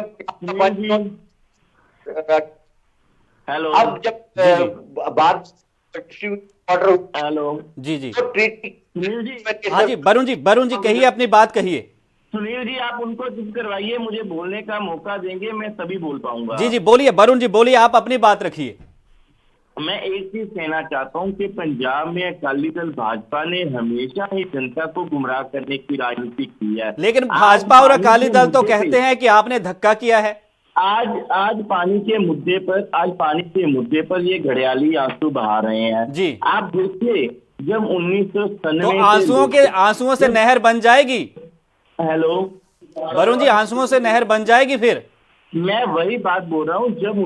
हेलो, अब जब बात ऑर्डर, हेलो जी जी तो ट्रीटी। हाँ जी वरुण जी कहिए, अपनी बात कहिए। सुनील जी, आप उनको चुप करवाइए, मुझे बोलने का मौका देंगे, मैं तभी बोल पाऊंगा। जी बोलिए वरुण जी, बोलिए, आप अपनी बात रखिए। मैं एक चीज कहना चाहता हूं कि पंजाब में अकाली दल भाजपा ने हमेशा ही जनता को गुमराह करने की राजनीति की है, लेकिन भाजपा और अकाली दल तो कहते हैं कि आपने धक्का किया है। आज पानी के मुद्दे पर ये घड़ियाली आंसू बहा रहे हैं। जी आप देखिए, जब 1997 तो आंसुओं से नहर बन जाएगी। हेलो वरुण जी, आंसुओं से नहर बन जाएगी फिर? मैं वही बात बोल रहा हूँ, जब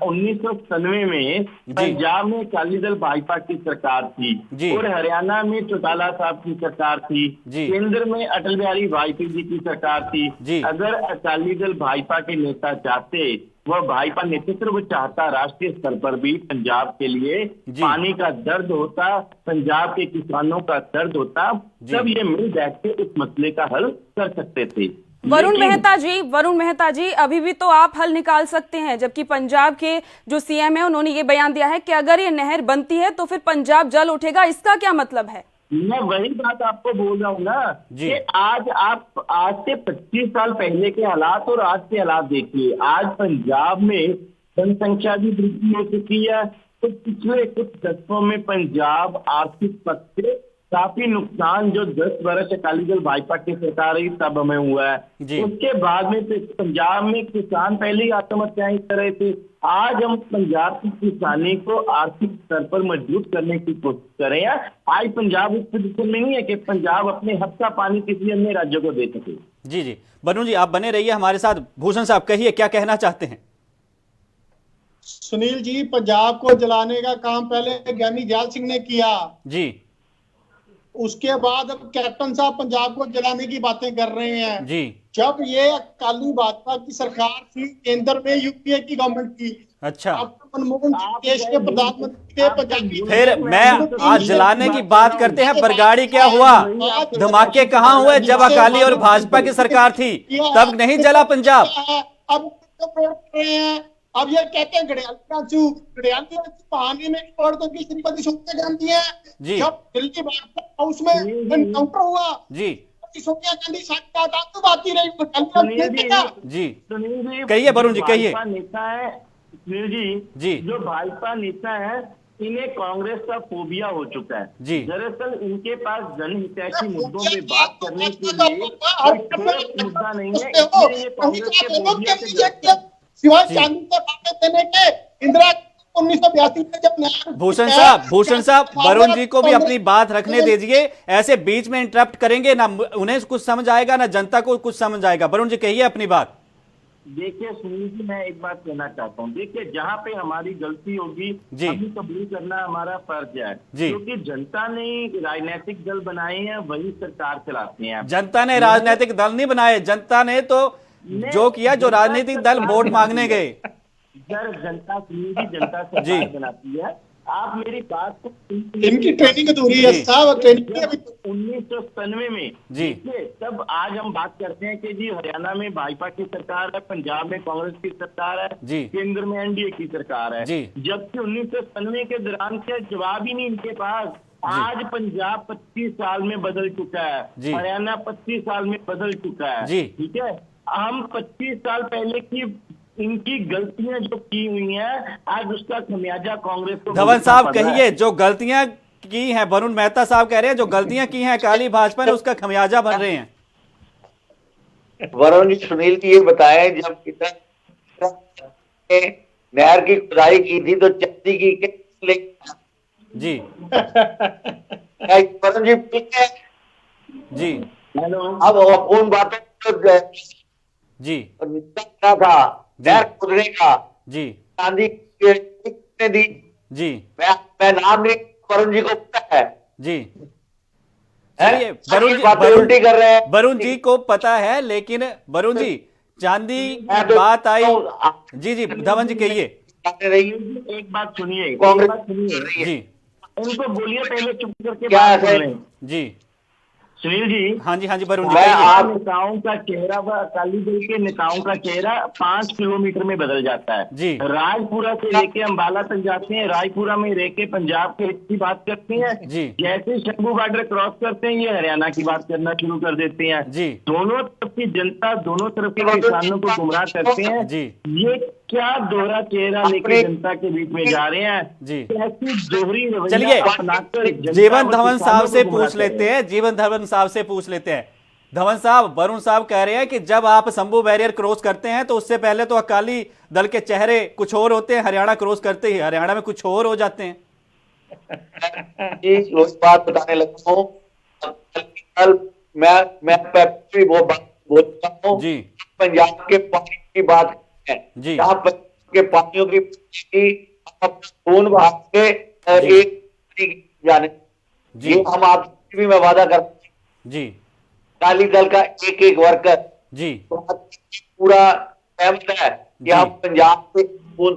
1997 में पंजाब में अकाली दल भाजपा की सरकार थी और हरियाणा में चौटाला साहब की सरकार थी, केंद्र में अटल बिहारी वाजपेयी जी की सरकार थी। अगर अकाली दल भाजपा के नेता चाहते, वह भाजपा नेतृत्व चाहता, राष्ट्रीय स्तर पर भी पंजाब के लिए पानी का दर्द होता, पंजाब के किसानों का दर्द होता, तब ये मिल बैठ के इस मसले का हल कर सकते थे। वरुण मेहता जी, अभी भी तो आप हल निकाल सकते हैं, जबकि पंजाब के जो सीएम है उन्होंने ये बयान दिया है कि अगर ये नहर बनती है तो फिर पंजाब जल उठेगा। इसका क्या मतलब है? मैं वही बात आपको बोल रहा हूँ ना कि आज से 25 साल पहले के हालात और आज के हालात देखिए। आज पंजाब में जनसंख्या भी वृद्धि हो चुकी है। तो पिछले कुछ दशकों में पंजाब आर्थिक पक्ष से काफी नुकसान जो 10 वर्ष अकाली दल भाजपा की सरकार रही तब हमें हुआ है। उसके बाद में पंजाब में किसान पहले ही आत्महत्याएं कर रहे थे। आज हम पंजाब की किसानी को आर्थिक स्तर पर मजबूत करने की कोशिश कर रहे हैं। आज पंजाब उस पोजीशन में नहीं है कि पंजाब अपने हक का पानी किसी अन्य राज्यों को दे सके। जी जी, वरुण जी आप बने रहिए हमारे साथ। भूषण साहब कहिए, क्या कहना चाहते हैं? सुनील जी, पंजाब को जलाने का काम पहले ज्ञानी जैल सिंह ने किया जी, उसके बाद अब कैप्टन साहब पंजाब को जलाने की बातें कर रहे हैं जी। जब ये अकाली भाजपा की सरकार थी केंद्र में, यूपीए की गवर्नमेंट की, अच्छा, मनमोहन सिंह देश के प्रधानमंत्री थे, पंजाब की फिर मैं आज जलाने की बात करते हैं। बरगाड़ी क्या हुआ, धमाके कहाँ हुए? जब अकाली और भाजपा की सरकार थी तब नहीं जला पंजाब। अब रहे हैं, अब ये कहते हैं घड़ियाली बहाने में औरतों की श्रीमती सोनिया गांधी है। जब दिल्ली हाउस में एनकाउंटर हुआ जी, सोनिया गांधी साथ बात ही रही जी। कहिए वरुण जी, कहिए। नेता है सुनील जी, जो भाजपा नेता है इन्हें कांग्रेस का फोबिया हो चुका है जी। दरअसल इनके पास जनहितैषी मुद्दों पे बात करने के लिए कोई मुद्दा नहीं है, इसलिए ये कांग्रेस के फोबिया से सिवाय चांदी के बातें देने के। इंदिरा 1982 में जब भूषण साहब वरुण जी को भी अपनी बात रखने दीजिए। ऐसे बीच में इंटरप्ट करेंगे ना, उन्हें कुछ समझ आएगा ना जनता को कुछ समझ आएगा। वरुण जी कहिए अपनी बात। देखिए सुनील जी, मैं एक बात कहना चाहता हूँ। देखिए, जहाँ पे हमारी गलती होगी हमें कबूल करना हमारा फर्ज है, क्योंकि जनता ने राजनीतिक दल बनाए हैं, वही सरकार चलाते हैं। जनता ने राजनीतिक दल नहीं बनाए, जनता ने तो जो किया, जो राजनीतिक दल वोट मांगने गए। जनता सरकार बनाती है। आप मेरी बात को, इनकी ट्रेनिंग अधूरी है साहब। 1997 में जी, तब आज हम बात करते हैं कि जी हरियाणा में भाजपा की सरकार है, पंजाब में कांग्रेस की सरकार है जी, केंद्र में एनडीए की सरकार है जी। जबकि 1997 के दौरान से जवाब ही नहीं इनके पास। आज पंजाब 25 साल में बदल चुका है, हरियाणा 25 साल में बदल चुका है, ठीक है। हम 25 साल पहले की इनकी गलतियां जो की हुई हैं, आज उसका खमियाजा कांग्रेस को। धवन साहब कहिए, जो गलतियां की हैं, वरुण मेहता साहब कह रहे हैं जो गलतियां की हैं अकाली भाजपा ने, उसका खमियाजा भर रहे हैं। वरुण जी, सुनील जी ये बताएं, जब नहर की खुदाई की थी तो चांदी की जी वरुण जी हेलो, अब उन बातों जी था नहर खुदने का जी, चांदी दी जी, मैं नाम नहीं, वरुण जी को पता है जी। उल्टी कर रहे हैं। वरुण जी को पता है, लेकिन वरुण जी चांदी की बात आई जी जी। धवन जी कहिए। एक बात सुनिए, कांग्रेस जी, उनको बोलिए पहले, चुप करके क्या है जी। सुनील जी, हाँ जी वरुण जी, नेताओं का चेहरा व अकाली दल के नेताओं का चेहरा 5 किलोमीटर में बदल जाता है जी। राजपुरा से लेके अंबाला तक जाते हैं, राजपुरा में रह के पंजाब के हित की बात करते हैं जी। जैसे शंभू बॉर्डर क्रॉस करते हैं ये हरियाणा की बात करना शुरू कर देते हैं जी। दोनों तरफ की जनता, दोनों तरफ के किसानों को गुमराह करते हैं जी। ये क्या दोहरा चेहरा लेके जनता के बीच में जा रहे हैं जी। ऐसी दोहरी चलिए जीवन धवन साहब से पूछ लेते हैं, जीवन धवन साहब से पूछ लेते हैं। धवन साहब, वरुण साहब कह रहे हैं कि जब आप शंभू बैरियर क्रॉस करते हैं तो उससे पहले तो अकाली दल के चेहरे कुछ और होते हैं, हरियाणा क्रॉस करते ही हरियाणा में कुछ और हो जाते हैं। उस बात बताने लगा हूँ, मैं वो बात बोलता हूँ जी। पंजाब के पानी की बात है जी, यहाँ के पानियों की खून बहा के एक जाने जी। ये हम आपसे भी मैं वादा करता हूँ जी, अकाली दल का एक वर्कर जी तो पूरा सहमत है कि हम पंजाब के खून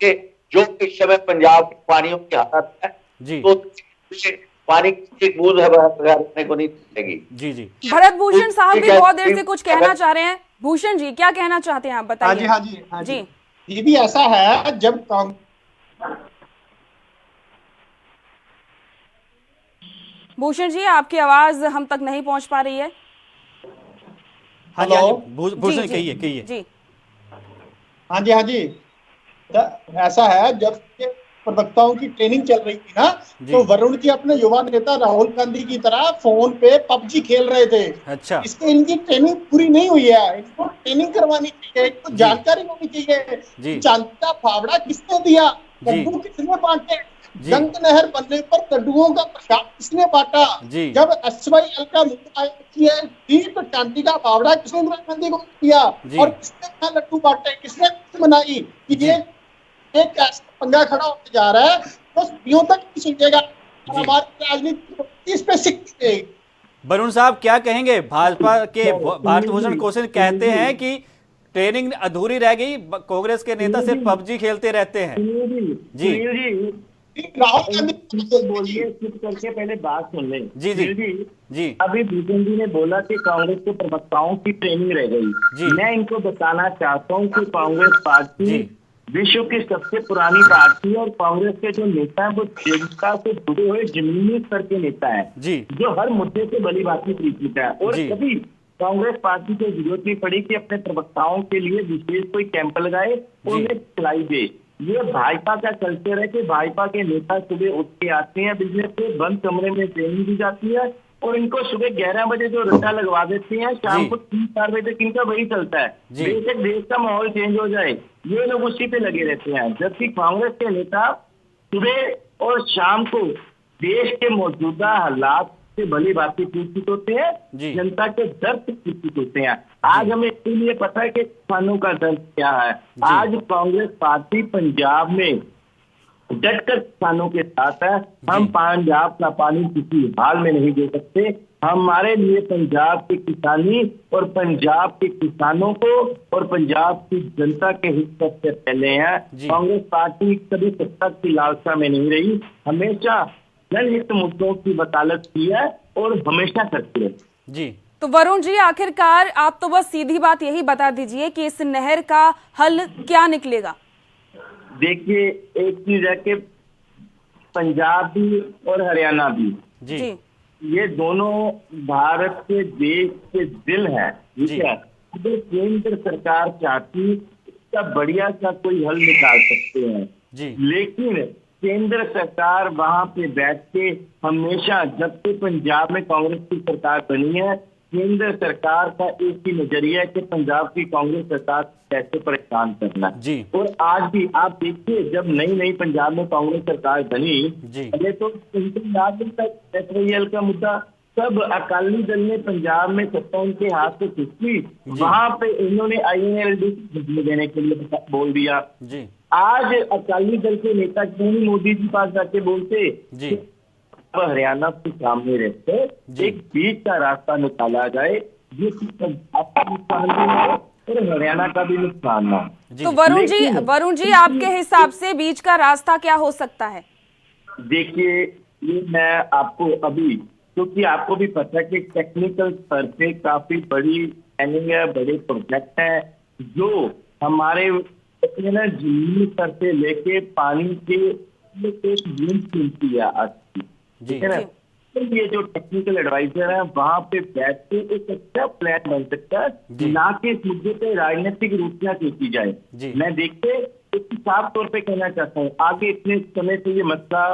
के जो इस समय पंजाब के पानियों की हालत है जी, तो पानी की एक बूंद रखने को नहीं मिलेगी जी जी। भरत भूषण साहब भी बहुत देर से कुछ कहना चाह रहे हैं। भूषण जी क्या कहना चाहते हैं आप बताइए। हाँ जी। ये भी ऐसा है, जब भूषण जी आपकी आवाज हम तक नहीं पहुंच पा रही है। हाँ जी भूषण कहिए जी। हाँ जी ऐसा है, जब के प्रवक्ताओं की ट्रेनिंग चल रही थी ना, तो वरुण जी अपने युवा नेता राहुल गांधी की तरह फोन पे पबजी खेल रहे थे। अच्छा, इससे इनकी ट्रेनिंग पूरी नहीं हुई है, इनको ट्रेनिंग करवानी चाहिए, इनको जानकारी होनी चाहिए। चांदी का फावड़ा किसने दिया, लड्डू किसने बांटे, गंग नहर बनने पर लड्डुओं का प्रसाद किसने बांटा, जब SYL का मुद्दा तो चांदी का फावड़ा किसने इंदिरा गांधी को दिया और किसने लड्डू बांटे, किसने बनाई। ये एक पंगा खड़ा होने जा रहा है, बस सदियों तक नहीं सुलझेगा। हमारी राजनीति इस पे सीखते हैं। वरुण साहब क्या कहेंगे? भाजपा के भारत भूषण कौशिक कहते हैं कि ट्रेनिंग अधूरी रह गई, कांग्रेस के नेता सिर्फ पबजी खेलते रहते हैं। जी राहुल गांधी बोलिए, चुप करके पहले बात सुन लें। जी जी जी। अभी भूषण जी ने बोला कि कांग्रेस के प्रवक्ताओं की ट्रेनिंग रह गई। मैं इनको बताना चाहता हूँ कि कांग्रेस पार्टी विश्व की सबसे पुरानी पार्टी है और कांग्रेस के जो नेता हैं वो जनता से जुड़े हुए जमीनी स्तर के नेता हैं, जो हर मुद्दे से भली बात परिचित है। और कभी कांग्रेस पार्टी को जरूरत नहीं पड़ी कि अपने प्रवक्ताओं के लिए विशेष कोई कैंप लगाए और उन्हें खिलाई दे। ये भाजपा का कल्चर है कि भाजपा के नेता सुबह उठ के आते हैं बिजनेस से, बंद कमरे में ट्रेनिंग दी जाती है और इनको सुबह 11 बजे जो रट्टा लगवा देते हैं, शाम को 3-4 बजे तक इनका वही चलता है। बेशक देश का माहौल चेंज हो जाए, ये लोग उसी पे लगे रहते हैं। जबकि कांग्रेस के नेता सुबह और शाम को देश के मौजूदा हालात से भली बात परिचित होते हैं, जनता के दर्द से परिचित होते हैं। आज हमें इसलिए पता है कि किसानों का दर्द क्या है। आज कांग्रेस पार्टी पंजाब में डटकर किसानों के साथ है। हम पंजाब का पानी किसी हाल में नहीं दे सकते। हमारे लिए पंजाब की किसानी और पंजाब के किसानों को और पंजाब की जनता के हित सबसे पहले है। कांग्रेस पार्टी कभी सत्ता की लालसा में नहीं रही, हमेशा जनहित मुद्दों की वकालत की है और हमेशा करती है। जी तो वरुण जी, आखिरकार आप तो बस सीधी बात यही बता दीजिए कि इस नहर का हल क्या निकलेगा? देखिए, एक चीज है कि पंजाब भी और हरियाणा भी जी ये दोनों भारत के देश के दिल है, ठीक है। अगर केंद्र सरकार चाहती इसका बढ़िया सा कोई हल निकाल सकते हैं जी, लेकिन केंद्र सरकार वहां पे बैठ के हमेशा, जब से पंजाब में कांग्रेस की सरकार बनी है, केंद्र सरकार का एक ही नजरिया है कि पंजाब की कांग्रेस सरकार कैसे परेशान करना जी। और आज भी आप देखिए, जब नई पंजाब में कांग्रेस सरकार बनी, पहले तो SYL का मुद्दा, तब अकाली दल ने पंजाब में सत्ता उनके हाथ से खिंची, वहां पे इन्होंने INLD देने के लिए बोल दिया जी। आज अकाली दल के नेता क्यों नहीं मोदी जी पास जाके बोलते जी, हरियाणा के सामने रहते एक बीच का रास्ता निकाला जाए जिससे पंजाब का नुकसान भी हो और हरियाणा का भी नुकसान ना हो। तो वरुण जी आपके हिसाब से बीच का रास्ता क्या हो सकता है? देखिए, ये मैं आपको अभी, क्योंकि आपको भी पता है कि टेक्निकल स्तर पे काफी बड़ी प्लानिंग है, बड़े प्रोजेक्ट है जो हमारे जमीनी स्तर से लेके पानी के कीमती है आज की, ठीक है ना। तो ये जो टेक्निकल एडवाइजर है वहां पे बैठ के एक अच्छा प्लान बन सकता है, ना कि इस मुद्दे पे राजनीतिक रूपरेखा खींची जाए। मैं देखते एक साफ तौर पे कहना चाहता हूँ, आगे इतने समय से ये मसला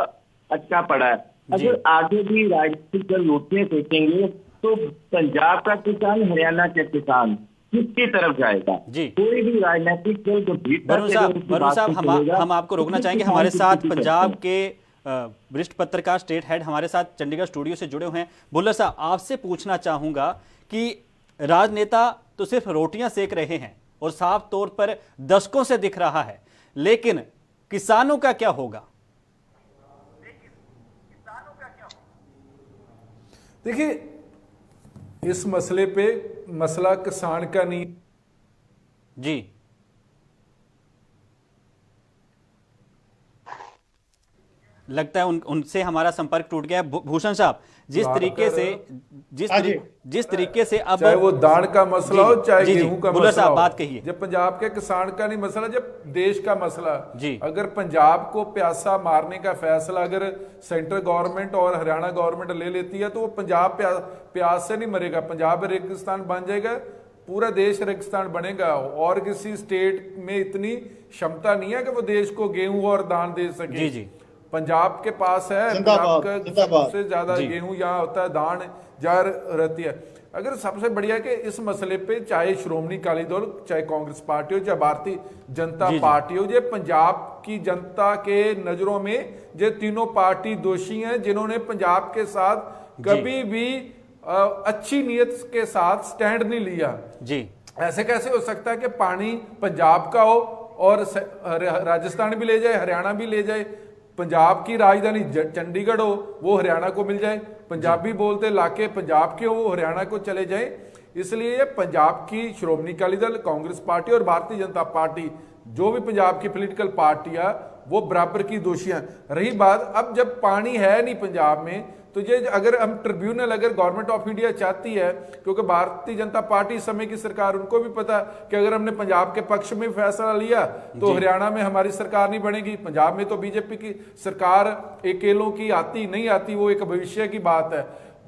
अच्छा पड़ा है, अगर आगे भी राजनीतिक दल रोकने सोचेंगे तो पंजाब का किसान, हरियाणा के किसान किसकी तरफ जाएगा? कोई भी राजनीतिक दल जो वरुण साहब हम आपको रोकना चाहेंगे। हमारे साथ पंजाब के वरिष्ठ पत्रकार, स्टेट हेड हमारे साथ चंडीगढ़ स्टूडियो से जुड़े हुए हैं। बुल्लर साहब, आपसे पूछना चाहूंगा कि राजनेता तो सिर्फ रोटियां सेक रहे हैं और साफ तौर पर दशकों से दिख रहा है, लेकिन किसानों का क्या होगा? देखिए, इस मसले पे मसला किसान का नहीं जी, लगता है उनसे हमारा संपर्क टूट गया है। भूषण साहब, जिस तरीके से अब चाहे वो दान का मसला हो, चाहे गेहूं का मसला हो, बात कहिए। जब पंजाब के किसान का नहीं मसला, जब देश का मसला, अगर पंजाब को प्यासा मारने का फैसला अगर सेंट्रल गवर्नमेंट और हरियाणा गवर्नमेंट ले लेती है तो वो पंजाब प्यास से नहीं मरेगा, पंजाब रेगिस्तान बन जाएगा पूरा देश रेगिस्तान बनेगा। और किसी स्टेट में इतनी क्षमता नहीं है कि वो देश को गेहूं और दान दे सके। जी जी, पंजाब के पास है, पंजाब का सबसे ज्यादा गेहूं यहाँ होता है, दान जहाँ रहती है। अगर सबसे बढ़िया कि इस मसले पे चाहे श्रोमणी अकाली दल, चाहे कांग्रेस पार्टी हो, चाहे भारतीय जनता पार्टी हो, ये पंजाब की जनता के नजरों में ये तीनों पार्टी दोषी हैं जिन्होंने पंजाब के साथ कभी भी अच्छी नीयत के साथ स्टैंड नहीं लिया। जी, ऐसे कैसे हो सकता है कि पानी पंजाब का हो और राजस्थान भी ले जाए, हरियाणा भी ले जाए, पंजाब की राजधानी चंडीगढ़ हो वो हरियाणा को मिल जाए, पंजाबी बोलते इलाके पंजाब के हो वो हरियाणा को चले जाए। इसलिए पंजाब की श्रोमणी अकाली दल, कांग्रेस पार्टी और भारतीय जनता पार्टी, जो भी पंजाब की पॉलिटिकल पार्टियां, वो बराबर की दोषियां। रही बात, अब जब पानी है नहीं पंजाब में, तो ये अगर हम ट्रिब्यूनल, अगर गवर्नमेंट ऑफ इंडिया चाहती है, क्योंकि भारतीय जनता पार्टी इस समय की सरकार, उनको भी पता कि अगर हमने पंजाब के पक्ष में फैसला लिया तो हरियाणा में हमारी सरकार नहीं बनेगी, पंजाब में तो बीजेपी की सरकार अकेलों की आती नहीं आती, वो एक भविष्य की बात है।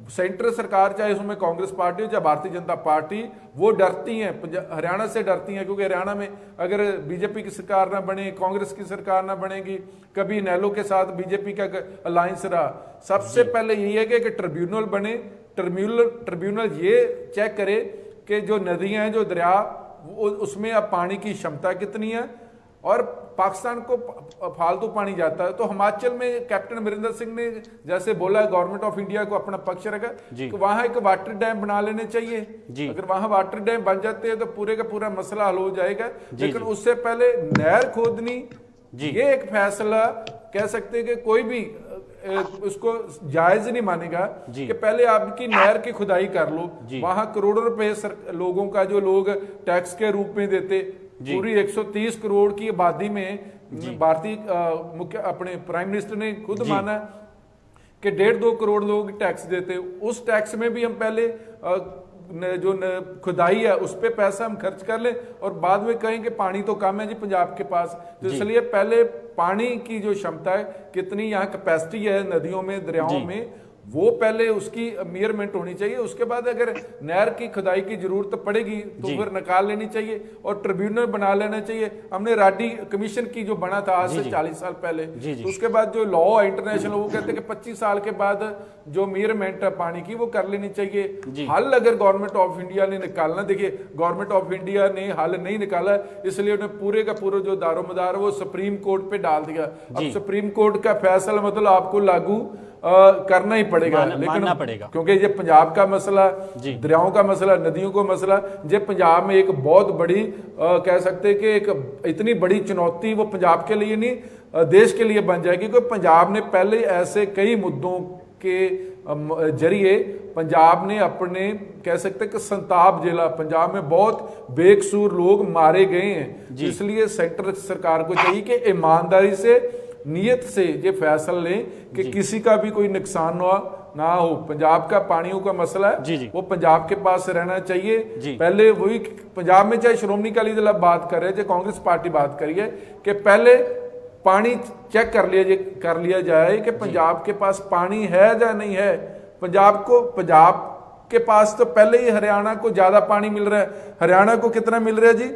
सेंटर सरकार, चाहे उसमें कांग्रेस पार्टी हो चाहे भारतीय जनता पार्टी, वो डरती हैं, हरियाणा से डरती हैं, क्योंकि हरियाणा में अगर बीजेपी की सरकार ना बने, कांग्रेस की सरकार ना बनेगी, कभी इनेलो के साथ बीजेपी का अलायंस रहा, सबसे पहले यही है कि ट्रिब्यूनल बने। ट्रिब्यूनल ये चेक करे कि जो नदियां हैं, जो दरिया, उसमें अब पानी की क्षमता कितनी है, और पाकिस्तान को फालतू पानी जाता है। तो हिमाचल में कैप्टन अमरिंदर सिंह ने जैसे बोला, गवर्नमेंट ऑफ इंडिया को अपना पक्ष रखा कि वहां एक वाटर डैम बना लेने चाहिए। अगर वहां वाटर डैम बन जाते हैं तो पूरे का पूरा मसला हल हो जाएगा। लेकिन उससे पहले नहर खोदनी, ये एक फैसला कह सकते हैं कि कोई भी उसको जायज नहीं मानेगा कि पहले आपकी नहर की खुदाई कर लो। वहां करोड़ों रुपए लोगों का, जो लोग टैक्स के रूप में देते, पूरी 130 करोड़ की आबादी में भारतीय मुख्य अपने प्राइम मिनिस्टर ने खुद माना कि 1.5-2 करोड़ लोग टैक्स देते। उस टैक्स में भी हम पहले जो खुदाई है उस पे पैसा हम खर्च कर ले और बाद में कहें कि पानी तो कम है जी पंजाब के पास। तो इसलिए पहले पानी की जो क्षमता है, कितनी यहाँ कैपेसिटी है नदियों में, दरियाओं में, वो पहले उसकी मेजरमेंट होनी चाहिए। उसके बाद अगर नहर की खुदाई की जरूरत पड़ेगी तो फिर निकाल लेनी चाहिए और ट्रिब्यूनल बना लेना चाहिए। हमने राडी कमीशन की जो बना था आज से 40 साल पहले, तो उसके बाद जो लॉ है इंटरनेशनल, वो कहते हैं कि 25 साल के बाद जो मेजरमेंट है पानी की वो कर लेनी चाहिए। हल अगर गवर्नमेंट ऑफ इंडिया ने निकालना, देखिए गवर्नमेंट ऑफ इंडिया ने हल नहीं निकाला, इसलिए उन्हें पूरे का पूरा जो दारोमदार वो सुप्रीम कोर्ट पे डाल दिया। अब सुप्रीम कोर्ट का फैसला मतलब आपको लागू करना ही पड़ेगा, लेकिन पड़ेगा, क्योंकि ये पंजाब का मसला, दरियाओं का मसला, नदियों का मसला, ये पंजाब में एक बहुत बड़ी कह सकते हैं कि एक इतनी बड़ी चुनौती वो पंजाब के लिए नहीं देश के लिए बन जाएगी। क्योंकि पंजाब ने पहले ऐसे कई मुद्दों के जरिए पंजाब ने अपने कह सकते हैं कि संताप झेला। पंजाब में बहुत बेकसूर लोग मारे गए हैं, इसलिए सेंटर सरकार को चाहिए कि ईमानदारी से, नियत से ये फैसला लें कि किसी का भी कोई नुकसान ना हो। पंजाब का पानियों का मसला है, वो पंजाब के पास रहना चाहिए। पहले वही पंजाब में, चाहे श्रोमणी अकाली दल बात कर रहे हैं, चाहे कांग्रेस पार्टी बात करी है, कि पहले पानी चेक कर लिया जाए कि पंजाब के पास पानी है या नहीं है। पंजाब के पास तो पहले ही हरियाणा को ज्यादा पानी मिल रहा है। हरियाणा को कितना मिल रहा है जी?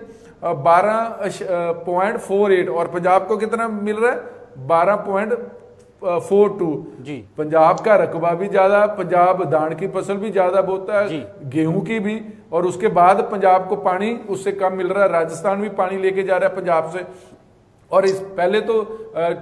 12.48 और पंजाब को कितना मिल रहा है? 12.42। पंजाब का रकबा भी ज्यादा, पंजाब धान की फसल भी ज्यादा बोता है, गेहूं की भी, और उसके बाद पंजाब को पानी उससे कम मिल रहा है। राजस्थान भी पानी लेके जा रहा है पंजाब से। और इस पहले तो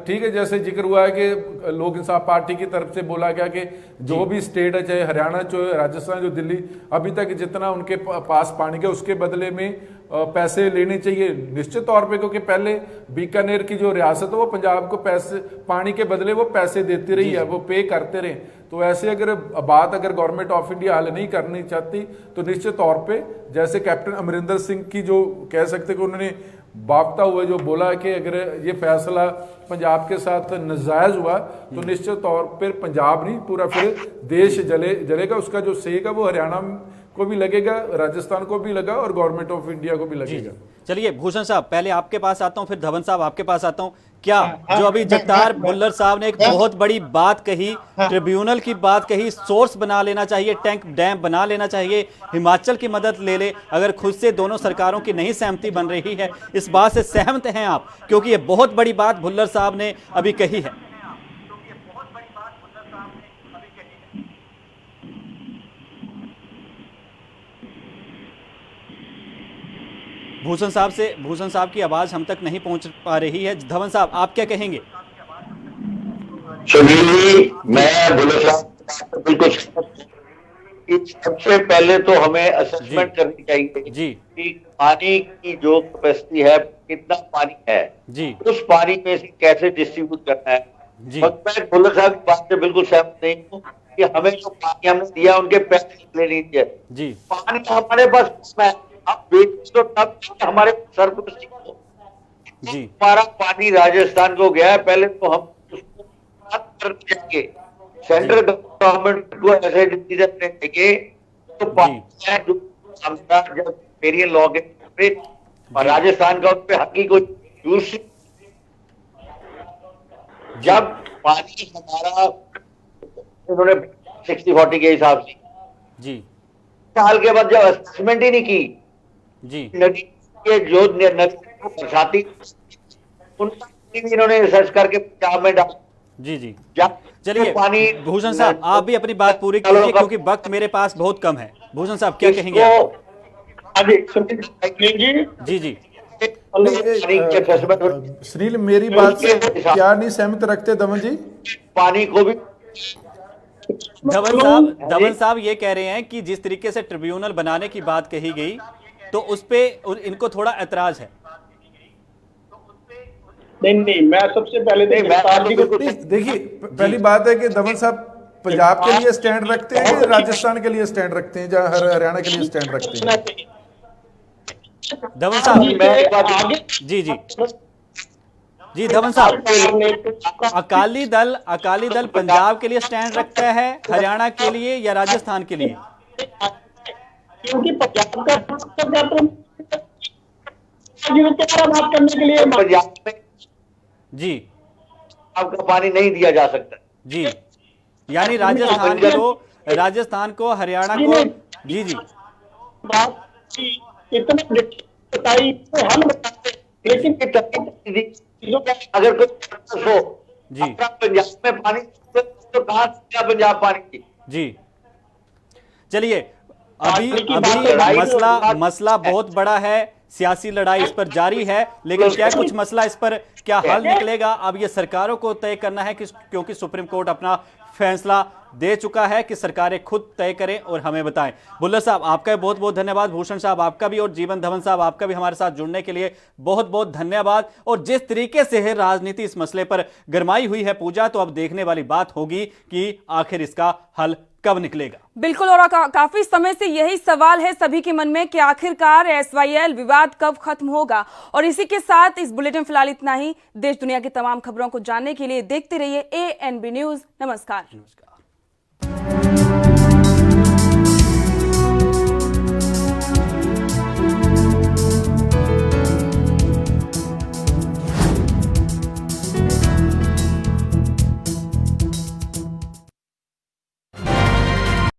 ठीक है, जैसे जिक्र हुआ है कि लोक इंसाफ पार्टी की तरफ से बोला गया कि जो भी स्टेट है, चाहे हरियाणा, जो राजस्थान, जो दिल्ली, अभी तक जितना उनके पास पानी का उसके बदले में पैसे लेने चाहिए निश्चित तौर पे, क्योंकि पहले बीकानेर की जो रियासत है वो पंजाब को पैसे, पानी के बदले वो पैसे देती रही है, वो पे करते रहे। तो ऐसे अगर गवर्नमेंट ऑफ इंडिया हल नहीं करनी चाहती तो निश्चित तौर पे, जैसे कैप्टन अमरिंदर सिंह की जो कह सकते कि उन्होंने बापता हुए जो बोला कि अगर ये फैसला पंजाब के साथ नाजायज हुआ तो निश्चित तौर पर पंजाब नहीं, पूरा फिर देश जलेगा। उसका जो सेक है वो हरियाणा को भी लगेगा, राजस्थान को भी लगा और गवर्नमेंट ऑफ इंडिया को भी लगेगा। चलिए भूषण साहब, पहले आपके पास आता हूं, फिर धवन साहब आपके पास आता हूं। क्या जो अभी जगतार भुल्लर साहब ने एक बहुत बड़ी बात कही, ट्रिब्यूनल की बात कही, सोर्स बना लेना चाहिए, टैंक डैम बना लेना चाहिए, हिमाचल की मदद ले ले, अगर खुद से दोनों सरकारों की नहीं सहमति बन रही है, इस बात से सहमत हैं आप? क्योंकि ये बहुत बड़ी बात भुल्लर साहब ने अभी कही है। भूषण साहब की आवाज हम तक नहीं पहुंच पा रही है। धवन साहब, आप क्या कहेंगे? मैं भुल्लर साहब बिल्कुल सबसे पहले तो हमें असेसमेंट करनी चाहिए जी कि पानी की जो कैपेसिटी है, कितना पानी है जी, उस पानी में से कैसे डिस्ट्रीब्यूट करना है जी। मैं भुल्लर साहब की बात से बिल्कुल सहमत नहीं हूँ कि हमें जो पानी हमने दिया उनके पैसे ले लीजिए जी। पानी हमारे पास है, अब बेच तो तब हमारे सरप्लस जी। हमारा पानी राजस्थान को गया है, पहले तो हम उसको बात करके जाएंगे, सेंट्रल गवर्नमेंट को ऐसे डिसीजन लेने चाहिए तो पानी है जो हमारा जब पेरियन लॉ के और राजस्थान का उस पर हक की कोई दूसरी, जब पानी हमारा उन्होंने 60-40 के हिसाब से जी साल के बाद जब असेसमेंट ही नहीं की जी, नदी के जो नदी को बरसाती उनका इन्होंने रिसर्च करके पंजाब में डाला जी जी। जब चलिए पानी भूषण साहब, आप भी अपनी बात पूरी कीजिए क्योंकि वक्त मेरे पास बहुत कम है। भूषण साहब क्या कहेंगे आप? जी जी। सुनील, मेरी बात से क्या नहीं सहमत रखते धवन जी? पानी को भी धवन साहब ये कह रहे हैं कि जिस तरीके से ट्रिब्यूनल बनाने की बात कही गई तो उस पे इनको थोड़ा ऐतराज है। नहीं, मैं सबसे पहले देखिए, पहली बात है कि धवन साहब पंजाब के लिए स्टैंड रखते हैं, राजस्थान के लिए स्टैंड रखते हैं, जहां हरियाणा के लिए स्टैंड रखते हैं? धवन साहब जी जी जी। धवन साहब, अकाली दल पंजाब के लिए स्टैंड रखता है, हरियाणा के लिए या राजस्थान के लिए? क्योंकि पंजाब का बात करने के लिए पंजाब में जी आपका पानी नहीं दिया जा सकता जी, यानी राजस्थान को हरियाणा को जी जी इतना बताई तो हम बताते, लेकिन अगर कोई हो जी पंजाब में पानी तो कहां से पंजाब पानी जी। चलिए, अभी मसला बहुत बड़ा है, सियासी लड़ाई इस पर जारी है, लेकिन क्या कुछ मसला इस पर क्या हल निकलेगा, अब ये सरकारों को तय करना है, क्योंकि सुप्रीम कोर्ट अपना फैसला दे चुका है कि सरकारें खुद तय करें और हमें बताएं। भुल्लर साहब, आपका बहुत बहुत धन्यवाद। भूषण साहब आपका भी, और जीवन धवन साहब आपका भी हमारे साथ जुड़ने के लिए बहुत बहुत धन्यवाद। और जिस तरीके से है राजनीति इस मसले पर गरमाई हुई है पूजा, तो अब देखने वाली बात होगी कि आखिर इसका हल कब निकलेगा। बिल्कुल, और काफी समय से यही सवाल है सभी के मन में कि आखिरकार SYL विवाद कब खत्म होगा। और इसी के साथ इस बुलेटिन फिलहाल इतना ही। देश दुनिया की तमाम खबरों को जानने के लिए देखते रहिए ANB न्यूज। नमस्कार।